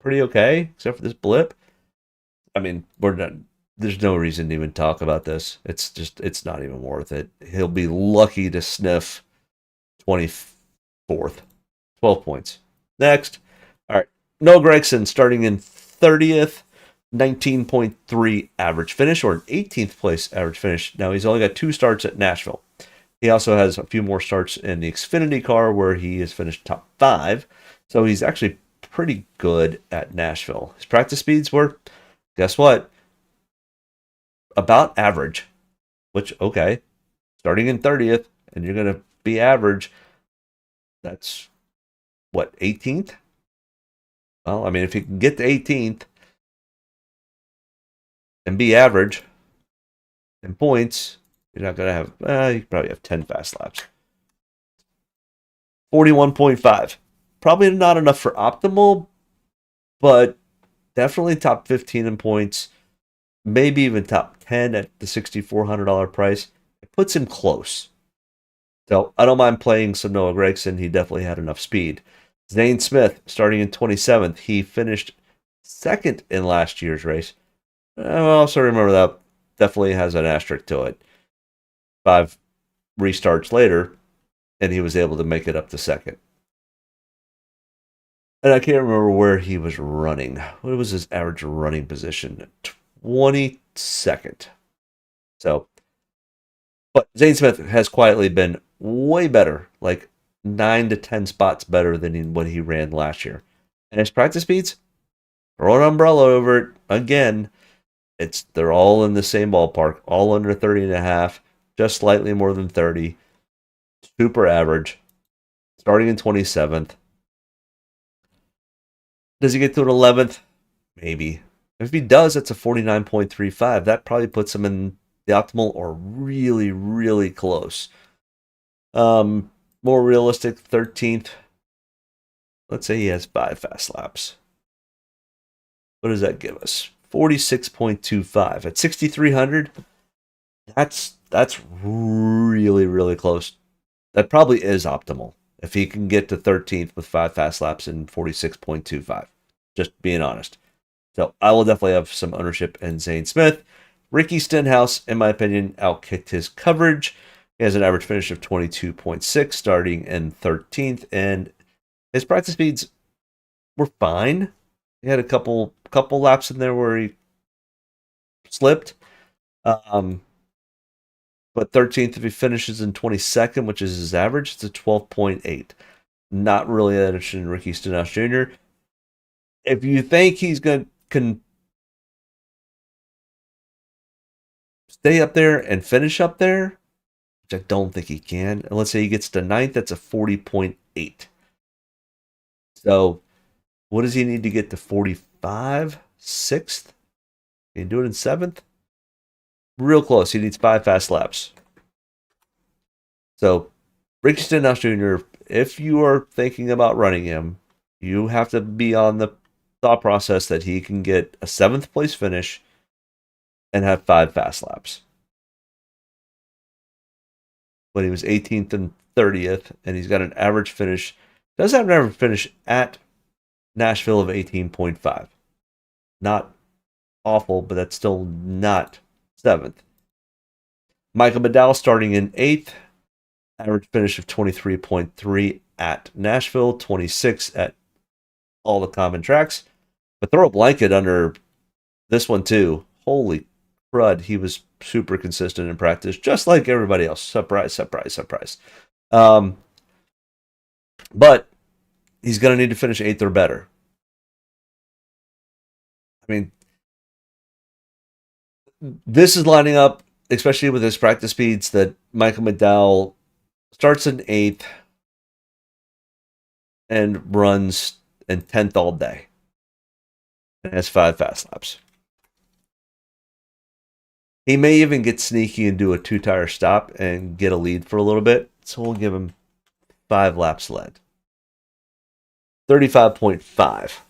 okay, except for this blip. I mean, there's no reason to even talk about this. It's not even worth it. He'll be lucky to sniff 24th. 12 points. Next. All right. Noah Gragson starting in 30th, 19.3 average finish, or an 18th place average finish. Now, he's only got 2 starts at Nashville. He also has a few more starts in the Xfinity car where he has finished top 5. So he's actually pretty good at Nashville. His practice speeds were, guess what? About average. Which, okay, starting in 30th, and you're going to be average. That's, what, 18th? Well, I mean, if you can get to 18th and be average in points, you're not going to have, you probably have 10 fast laps. 41.5. Probably not enough for optimal, but definitely top 15 in points. Maybe even top 10 at the $6,400 price. It puts him close. So I don't mind playing some Noah Gragson. He definitely had enough speed. Zane Smith, starting in 27th. He finished second in last year's race. I also remember that definitely has an asterisk to it. 5 restarts later, and he was able to make it up to second. And I can't remember where he was running. What was his average running position? 22nd. So, but Zane Smith has quietly been way better, like 9 to 10 spots better than what he ran last year. And his practice speeds, throw an umbrella over it. Again, they're all in the same ballpark, all under 30.5, just slightly more than 30. Super average. Starting in 27th. Does he get to an 11th? Maybe. If he does, that's a 49.35. That probably puts him in the optimal or really, really close. More realistic, 13th. Let's say he has 5 fast laps. What does that give us? 46.25. At 6,300, that's really, really close. That probably is optimal. If he can get to 13th with 5 fast laps and 46.25. Just being honest. So I will definitely have some ownership in Zane Smith. Ricky Stenhouse, in my opinion, outkicked his coverage. He has an average finish of 22.6, starting in 13th, and his practice speeds were fine. He had a couple laps in there where he slipped. But 13th, if he finishes in 22nd, which is his average, it's a 12.8. Not really that interested in Ricky Stenhouse Jr. If you think he's can stay up there and finish up there, which I don't think he can. And let's say he gets to 9th, that's a 40.8. So what does he need to get to 45? 6th? Can he do it in 7th? Real close. He needs 5 fast laps. So Ricky Stenhouse Jr., if you are thinking about running him, you have to be on the thought process that he can get a 7th place finish and have 5 fast laps. But he was 18th and 30th, and he's got an average finish. Does have an average finish at Nashville of 18.5. Not awful, but that's still not 7th. Michael McDowell starting in 8th. Average finish of 23.3 at Nashville, 26 at all the common tracks. But throw a blanket under this one too. Holy crud, he was super consistent in practice, just like everybody else. Surprise, surprise, surprise. But he's going to need to finish 8th or better. I mean, this is lining up, especially with his practice speeds, that Michael McDowell starts in 8th and runs in 10th all day. And has 5 fast laps. He may even get sneaky and do a 2-tire stop and get a lead for a little bit. So we'll give him 5 laps led. 35.5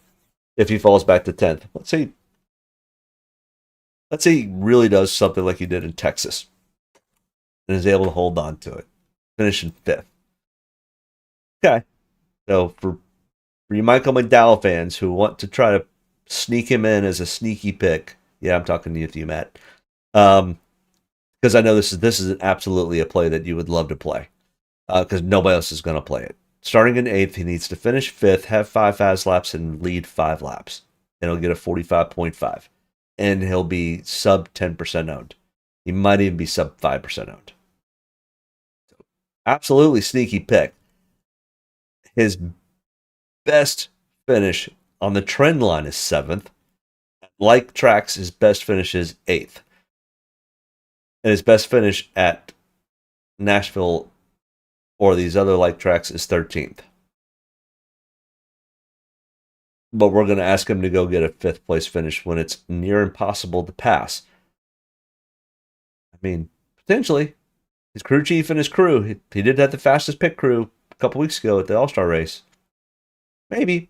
if he falls back to 10th. Let's say he really does something like he did in Texas and is able to hold on to it. Finish in 5th. Okay. So for you Michael McDowell fans who want to try to sneak him in as a sneaky pick, yeah, I'm talking to you, Matt. Because I know this is absolutely a play that you would love to play. Because nobody else is going to play it. Starting in 8th, he needs to finish 5th, have 5 fast laps, and lead 5 laps. And he'll get a 45.5. And he'll be sub 10% owned. He might even be sub 5% owned. So, absolutely sneaky pick. His best finish on the trend line is 7th. Like tracks, his best finish is 8th. And his best finish at Nashville or these other like tracks is 13th. But we're going to ask him to go get a 5th place finish when it's near impossible to pass. I mean, potentially, his crew chief and his crew, he did have the fastest pit crew a couple weeks ago at the All-Star race. Maybe.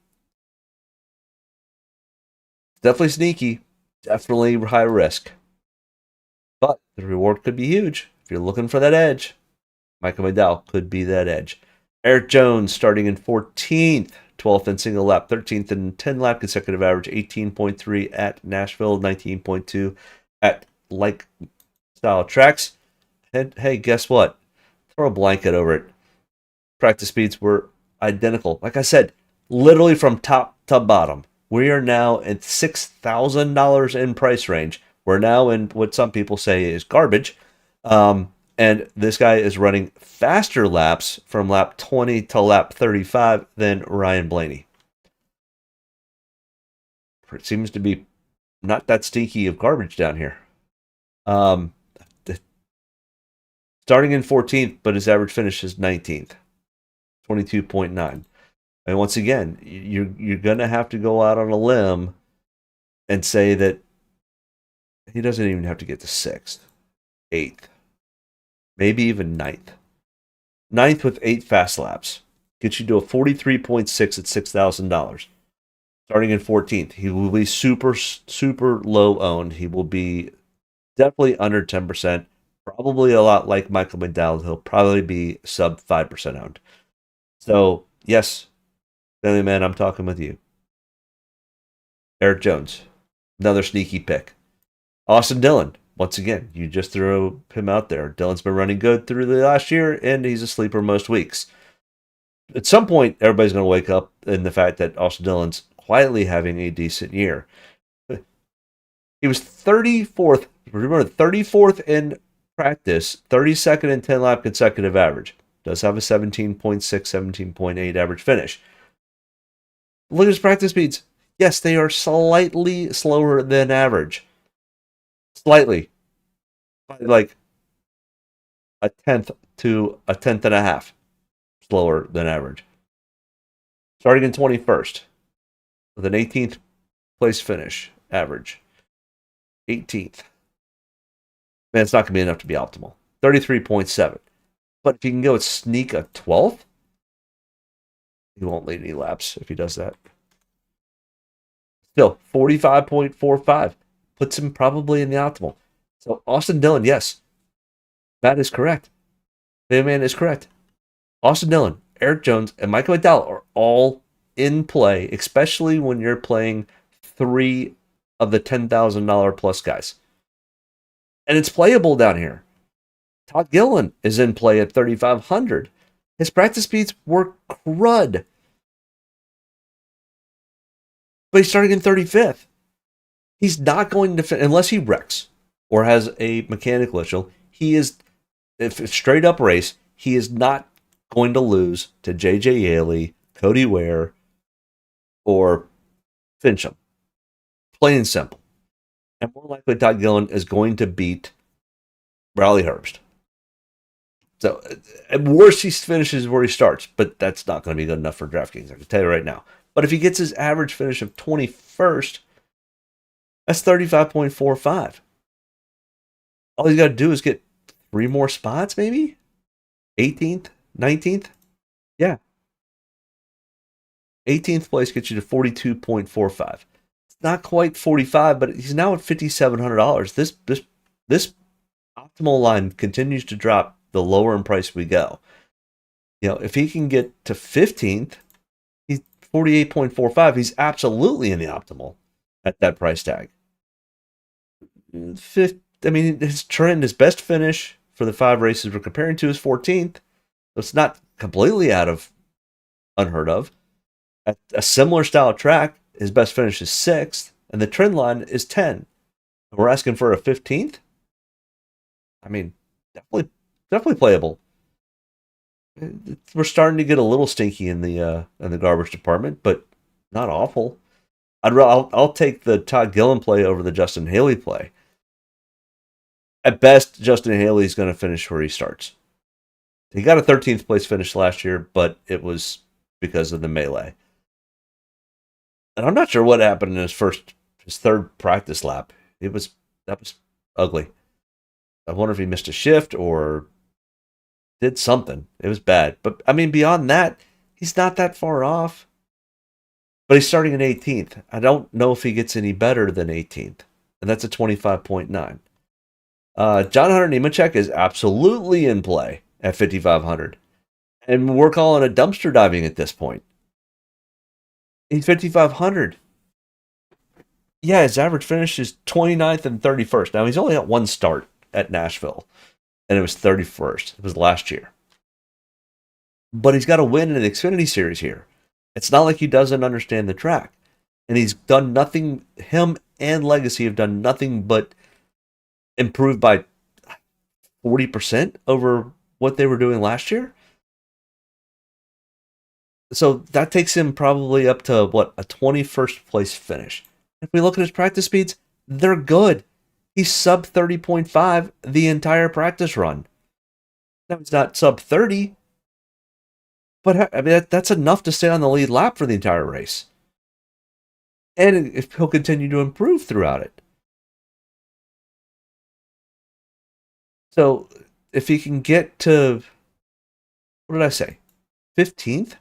Definitely sneaky. Definitely high risk. But the reward could be huge. If you're looking for that edge, Michael McDowell could be that edge. Eric Jones starting in 14th, 12th in single lap, 13th in 10 lap consecutive average, 18.3 at Nashville, 19.2 at like style tracks. And hey, guess what? Throw a blanket over it. Practice speeds were identical. Like I said, literally from top to bottom. We are now at $6,000 in price range. We're now in what some people say is garbage. And this guy is running faster laps from lap 20 to lap 35 than Ryan Blaney. It seems to be not that stinky of garbage down here. Starting in 14th, but his average finish is 19th. 22.9. And once again, you're going to have to go out on a limb and say that he doesn't even have to get to 6th, 8th, maybe even 9th. 9th with 8 fast laps gets you to a 43.6 at $6,000. Starting in 14th, he will be super, super low owned. He will be definitely under 10%, probably a lot like Michael McDowell. He'll probably be sub 5% owned. So, yes, Family Man, I'm talking with you. Eric Jones, another sneaky pick. Austin Dillon, once again, you just throw him out there. Dillon's been running good through the last year, and he's a sleeper most weeks. At some point, everybody's going to wake up in the fact that Austin Dillon's quietly having a decent year. He was 34th, remember, 34th in practice, 32nd in 10-lap consecutive average. Does have a 17.6, 17.8 average finish. Look at his practice speeds. Yes, they are slightly slower than average. Slightly. Like a tenth to a tenth and a half slower than average. Starting in 21st with an 18th place finish average. 18th. Man, it's not going to be enough to be optimal. 33.7. But if you can go and sneak a 12th, he won't lead any laps if he does that. Still, 45.45 puts him probably in the optimal. So Austin Dillon, yes, that is correct. The man is correct. Austin Dillon, Eric Jones, and Michael McDowell are all in play, especially when you're playing 3 of the $10,000 plus guys. And it's playable down here. Todd Gilliland is in play at 3,500. His practice speeds were crud. But he's starting in 35th. He's not going to, unless he wrecks or has a mechanical issue, he is, if it's straight up race, he is not going to lose to J.J. Yaley, Cody Ware, or Fincham. Plain and simple. And more likely, Todd Gilliland is going to beat Riley Herbst. So, at worst, he finishes where he starts, but that's not going to be good enough for DraftKings, I can tell you right now. But if he gets his average finish of 21st, that's 35.45. All he's got to do is get 3 more spots, maybe? 18th? 19th? Yeah. 18th place gets you to 42.45. It's not quite 45, but he's now at $5,700. This optimal line continues to drop the lower in price we go. You know, if he can get to 15th, he's 48.45. He's absolutely in the optimal at that price tag. His trend, his best finish for the 5 races we're comparing to is 14th. So it's not completely unheard of. At a similar style track, his best finish is 6th, and the trend line is 10. We're asking for a 15th? I mean, definitely playable. We're starting to get a little stinky in the garbage department, but not awful. I'll take the Todd Gilliland play over the Justin Haley play. At best, Justin Haley's going to finish where he starts. He got a 13th place finish last year, but it was because of the melee. And I'm not sure what happened in his third practice lap. That was ugly. I wonder if he missed a shift or did something. It was bad. But, I mean, beyond that, he's not that far off. But he's starting in 18th. I don't know if he gets any better than 18th. And that's a 25.9. John Hunter Nemechek is absolutely in play at 5,500. And we're calling it dumpster diving at this point. He's 5,500. Yeah, his average finish is 29th and 31st. Now, he's only got 1 start at Nashville. And it was 31st. It was last year. But he's got a win in the Xfinity Series here. It's not like he doesn't understand the track. And he's done nothing, him and Legacy have done nothing but improve by 40% over what they were doing last year. So that takes him probably up to, a 21st place finish. If we look at his practice speeds, they're good. He's sub 30.5 the entire practice run. Now, he's not sub 30, but I mean, that's enough to stay on the lead lap for the entire race. And if he'll continue to improve throughout it. So, if he can get to, what did I say, 15th?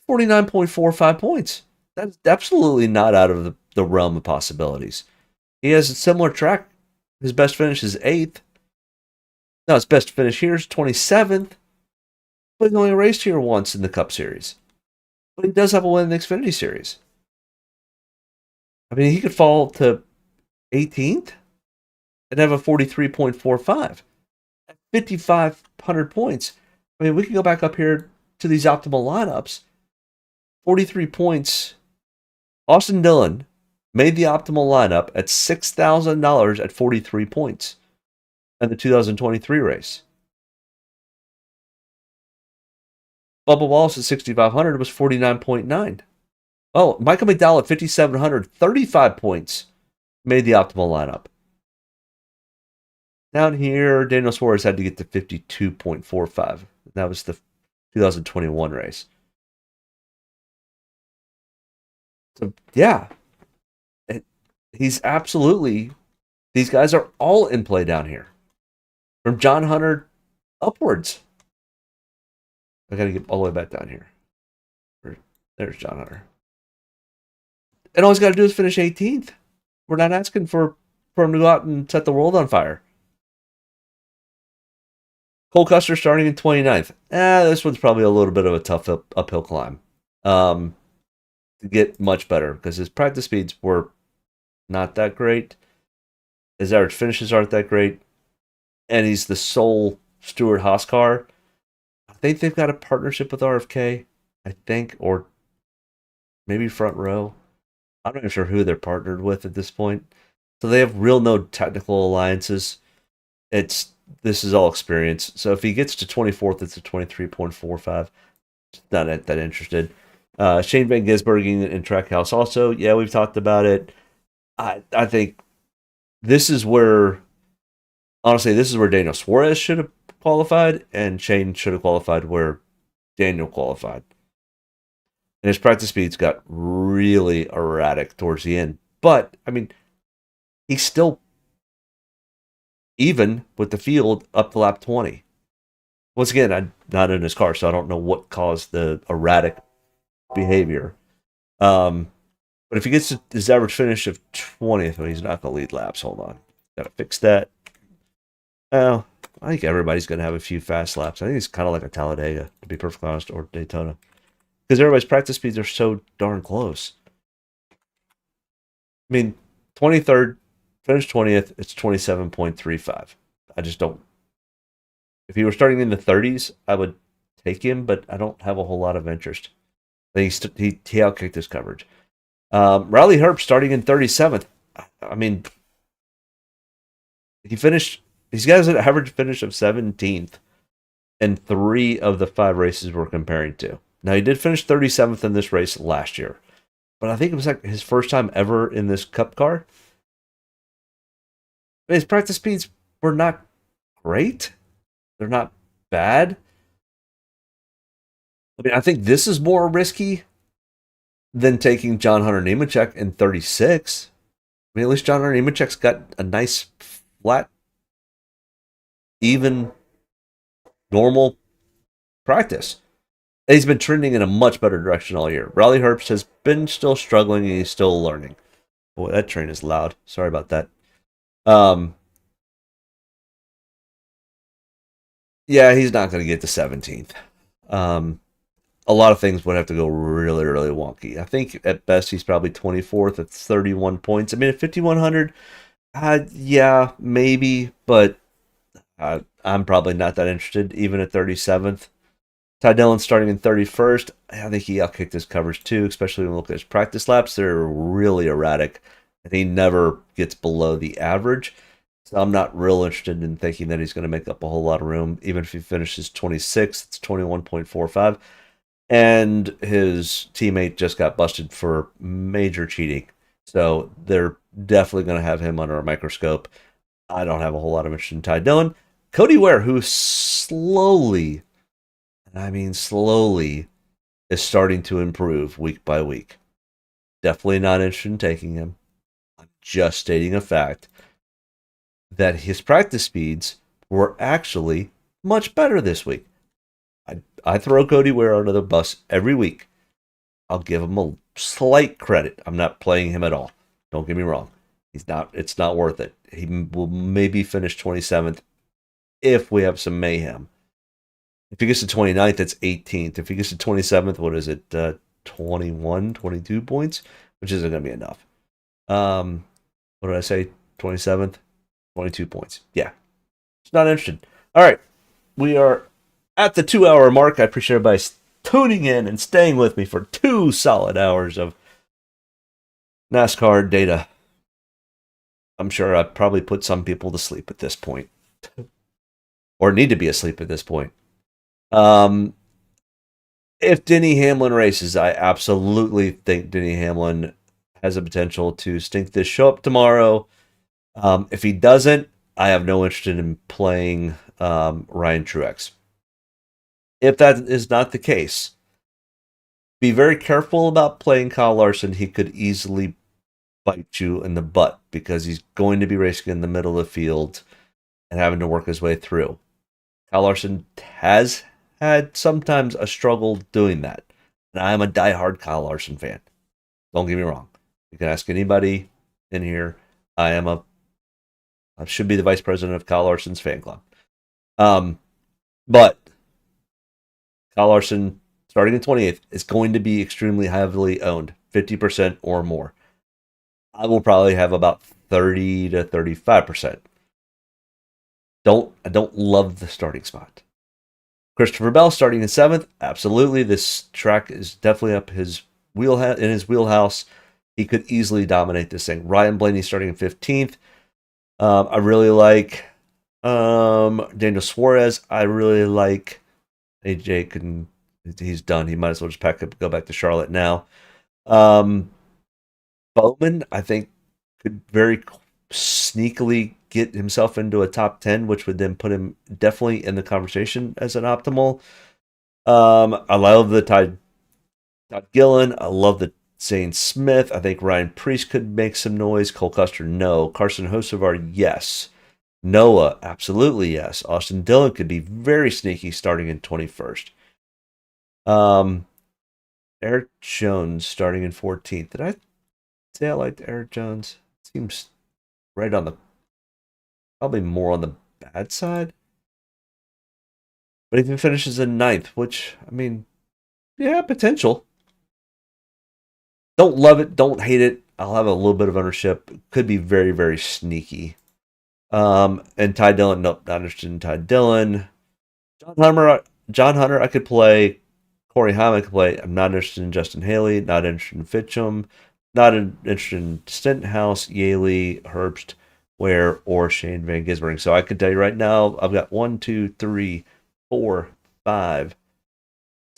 49.45 points. That's absolutely not out of the realm of possibilities. He has a similar track. His best finish is 8th. Now, his best finish here is 27th. But he's only raced here once in the Cup Series. But he does have a win in the Xfinity Series. I mean, he could fall to 18th and have a 43.45 at 5,500 points. I mean, we can go back up here to these optimal lineups. 43 points. Austin Dillon made the optimal lineup at $6,000 at 43 points in the 2023 race. Bubba Wallace at 6,500 was 49.9. Oh, Michael McDowell at 5,700, 35 points, made the optimal lineup. Down here, Daniel Suarez had to get to 52.45. That was the 2021 race. So, yeah. He's absolutely... These guys are all in play down here. From John Hunter upwards. I gotta get all the way back down here. There's John Hunter. And all he's got to do is finish 18th. We're not asking for him to go out and set the world on fire. Cole Custer starting in 29th. This one's probably a little bit of a tough uphill climb. To get much better because his practice speeds were not that great. His average finishes aren't that great. and he's the sole Stewart Haas car. I think they've got a partnership with RFK, I think, or maybe Front Row. I'm not even sure who they're partnered with at this point. So they have real no technical alliances. This is all experience. So if he gets to 24th, it's a 23.45. Not that interested. Shane Van Gisbergen in Trackhouse also. Yeah, we've talked about it. I think this is where, honestly, this is where Daniel Suarez should have qualified, and Shane should have qualified where Daniel qualified. And his practice speeds got really erratic towards the end. But, I mean, he's still even with the field up to lap 20. Once again, I'm not in his car, so I don't know what caused the erratic behavior. But if he gets his average finish of 20th, well, he's not going to lead laps. Hold on. Got to fix that. Well, I think everybody's going to have a few fast laps. I think it's kind of like a Talladega, to be perfectly honest, or Daytona. Because everybody's practice speeds are so darn close. I mean, 23rd, finish 20th, it's 27.35. I just don't. If he were starting in the 30s, I would take him, but I don't have a whole lot of interest. I think he outkicked his coverage. Riley Herbst starting in 37th. I mean, he's got an average finish of 17th in 3 of the 5 races we're comparing to. Now, he did finish 37th in this race last year, but I think it was like his first time ever in this Cup car. His practice speeds were not great. They're not bad. I mean, I think this is more risky than taking John Hunter Nemechek in 36. I mean, at least John Hunter Nemechek's got a nice, flat, even, normal practice. And he's been trending in a much better direction all year. Riley Herbst has been still struggling, and he's still learning. Boy, that train is loud. Sorry about that. Yeah, he's not going to get to 17th. A lot of things would have to go really, really wonky. I think at best he's probably 24th at 31 points. I mean, at 5,100, yeah, maybe, but I'm probably not that interested, even at 37th. Ty Dillon starting in 31st. I think he outkicked his coverage too, especially when we look at his practice laps. They're really erratic, and he never gets below the average. So I'm not real interested in thinking that he's going to make up a whole lot of room. Even if he finishes 26th, it's 21.45. And his teammate just got busted for major cheating. So they're definitely going to have him under a microscope. I don't have a whole lot of interest in Ty Dillon. Cody Ware, who slowly, and I mean slowly, is starting to improve week by week. Definitely not interested in taking him. I'm just stating a fact that his practice speeds were actually much better this week. I throw Cody Ware under the bus every week. I'll give him a slight credit. I'm not playing him at all. Don't get me wrong. It's not worth it. He will maybe finish 27th if we have some mayhem. If he gets to 29th, it's 18th. If he gets to 27th, what is it? 21, 22 points, which isn't going to be enough. What did I say? 27th? 22 points. Yeah. It's not interested. All right. We are at the 2-hour mark. I appreciate everybody tuning in and staying with me for 2 solid hours of NASCAR data. I'm sure I've probably put some people to sleep at this point. Or need to be asleep at this point. If Denny Hamlin races, I absolutely think Denny Hamlin has a potential to stink this show up tomorrow. If he doesn't, I have no interest in playing Ryan Truex. If that is not the case, be very careful about playing Kyle Larson. He could easily bite you in the butt because he's going to be racing in the middle of the field and having to work his way through. Kyle Larson has had sometimes a struggle doing that. And I am a diehard Kyle Larson fan. Don't get me wrong. You can ask anybody in here. I should be the vice president of Kyle Larson's fan club. But Kyle Larson, starting in 28th, is going to be extremely heavily owned, 50% or more. I will probably have about 30 to 35%. I don't love the starting spot. Christopher Bell starting in 7th. Absolutely. This track is definitely up his wheelhouse. He could easily dominate this thing. Ryan Blaney starting in 15th. I really like Daniel Suarez. I really like AJ. He's done. He might as well just pack up, go back to Charlotte now. Bowman, I think, could very sneakily get himself into a top 10, which would then put him definitely in the conversation as an optimal. I love the Todd Gillen. I love the Zane Smith. I think Ryan Priest could make some noise. Cole Custer, no. Carson Hocevar, yes. Noah, absolutely yes. Austin Dillon could be very sneaky starting in 21st. Eric Jones starting in 14th. Did I say I liked Eric Jones? Seems right on the, probably more on the bad side. But if he finishes in 9th, which, I mean, yeah, potential. Don't love it, don't hate it. I'll have a little bit of ownership. Could be very, very sneaky. And Ty Dillon, nope, not interested in Ty Dillon. John Hunter, I could play. Corey Haim, I could play. I'm not interested in Justin Haley. Not interested in Fitchum. Not interested in Stenhouse, Yaley, Herbst, Ware, or Shane Van Gisbergen. So I could tell you right now, I've got 1, 2, 3, 4, 5,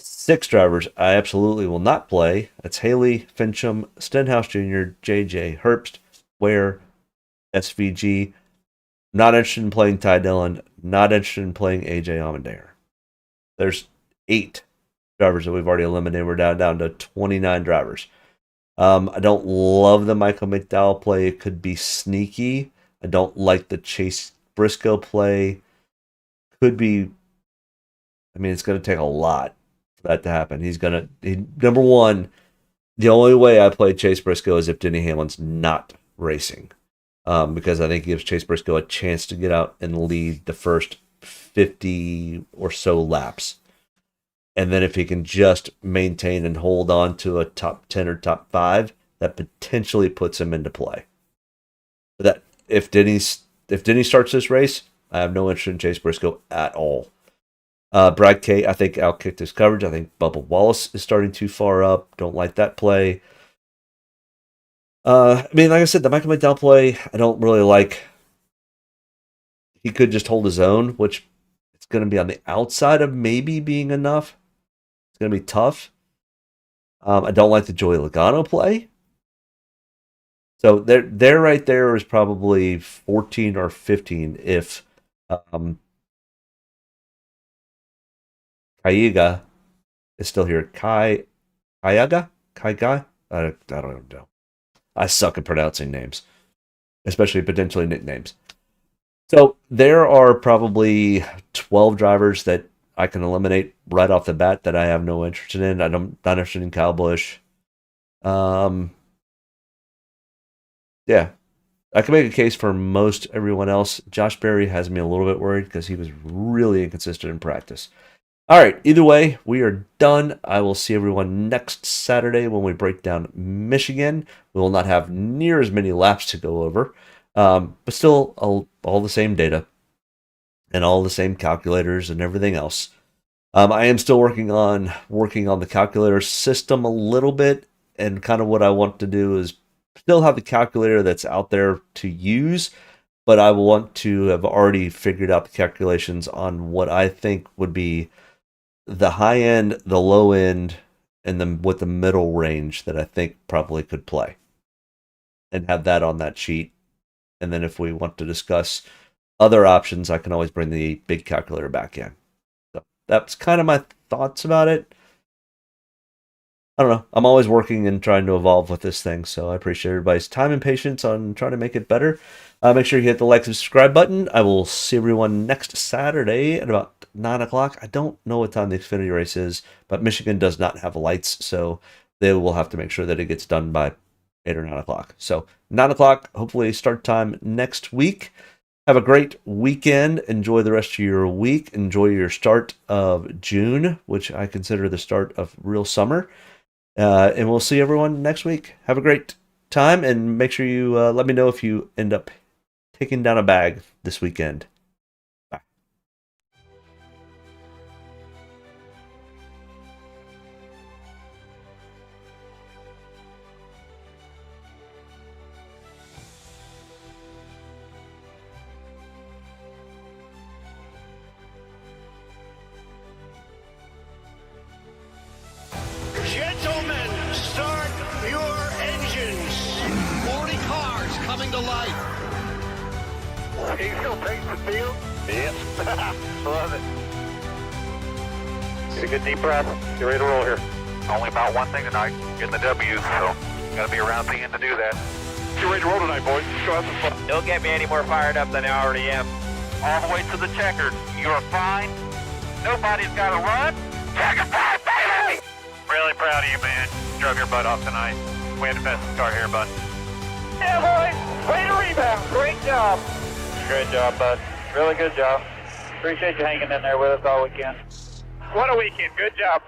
6 drivers I absolutely will not play. That's Haley, Fincham, Stenhouse Jr., JJ, Herbst, Ware, SVG. Not interested in playing Ty Dillon. Not interested in playing AJ Allmendinger. There's 8 drivers that we've already eliminated. We're down to 29 drivers. I don't love the Michael McDowell play. It could be sneaky. I don't like the Chase Briscoe play. Could be. I mean, it's going to take a lot for that to happen. Number one, the only way I play Chase Briscoe is if Denny Hamlin's not racing. Because I think it gives Chase Briscoe a chance to get out and lead the first 50 or so laps. And then if he can just maintain and hold on to a top 10 or top 5, that potentially puts him into play. But that if Denny starts this race, I have no interest in Chase Briscoe at all. Brad K, I think outkicked his coverage. I think Bubba Wallace is starting too far up. Don't like that play. I mean, like I said, the Michael McDowell play, I don't really like. He could just hold his own, which it's going to be on the outside of maybe being enough. It's going to be tough. I don't like the Joey Logano play. So there right there is probably 14 or 15 if Kaiga is still here. Kaiga? I don't even know. I suck at pronouncing names, especially potentially nicknames. So there are probably 12 drivers that I can eliminate right off the bat that I have no interest in. I'm not interested in Kyle Busch. Yeah, I can make a case for most everyone else. Josh Berry has me a little bit worried because he was really inconsistent in practice. All right, either way, we are done. I will see everyone next Saturday when we break down Michigan. We will not have near as many laps to go over, but still all the same data and all the same calculators and everything else. I am still working on the calculator system a little bit, and kind of what I want to do is still have the calculator that's out there to use, but I want to have already figured out the calculations on what I think would be the high end, the low end, and what the middle range that I think probably could play, and have that on that sheet. And then if we want to discuss other options, I can always bring the big calculator back in. So that's kind of my thoughts about it. I don't know. I'm always working and trying to evolve with this thing, so I appreciate everybody's time and patience on trying to make it better. Make sure you hit the like and subscribe button. I will see everyone next Saturday at about 9 o'clock. I don't know what time the Xfinity race is, but Michigan does not have lights, so they will have to make sure that it gets done by 8 or 9 o'clock. So 9 o'clock, hopefully start time next week. Have a great weekend. Enjoy the rest of your week. Enjoy your start of June, which I consider the start of real summer. And we'll see everyone next week. Have a great time, and make sure you let me know if you end up taking down a bag this weekend. return to life. He still takes the field? Yep. Love it. Get a good deep breath. Get ready to roll here. Only about one thing tonight, getting the W's, so gotta be around the end to do that. Get ready to roll tonight, boys. Go have some fun. Don't get me any more fired up than I already am. All the way to the checkered. You're fine. Nobody's got to run. Checker pass, baby! Really proud of you, man. Drove your butt off tonight. We had the best car here, bud. Yeah, boys. Way to rebound. Great job. Great job, bud. Really good job. Appreciate you hanging in there with us all weekend. What a weekend. Good job.